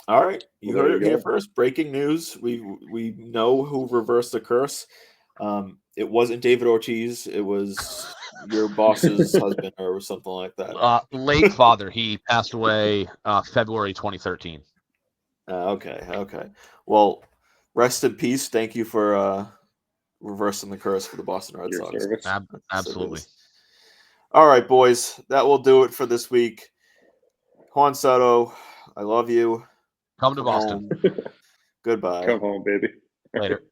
All right, you Well, heard there it you here go. first. Breaking news. We know who reversed the curse. It wasn't David Ortiz. It was your boss's husband or something like that. Late father. He passed away February 2013. Okay. Well, rest in peace. Thank you for reversing the curse for the Boston Red Your Sox. service. Absolutely. All right, boys. That will do it for this week. Juan Soto, I love you. Come to Boston. Home. Goodbye. Come home, baby. Later.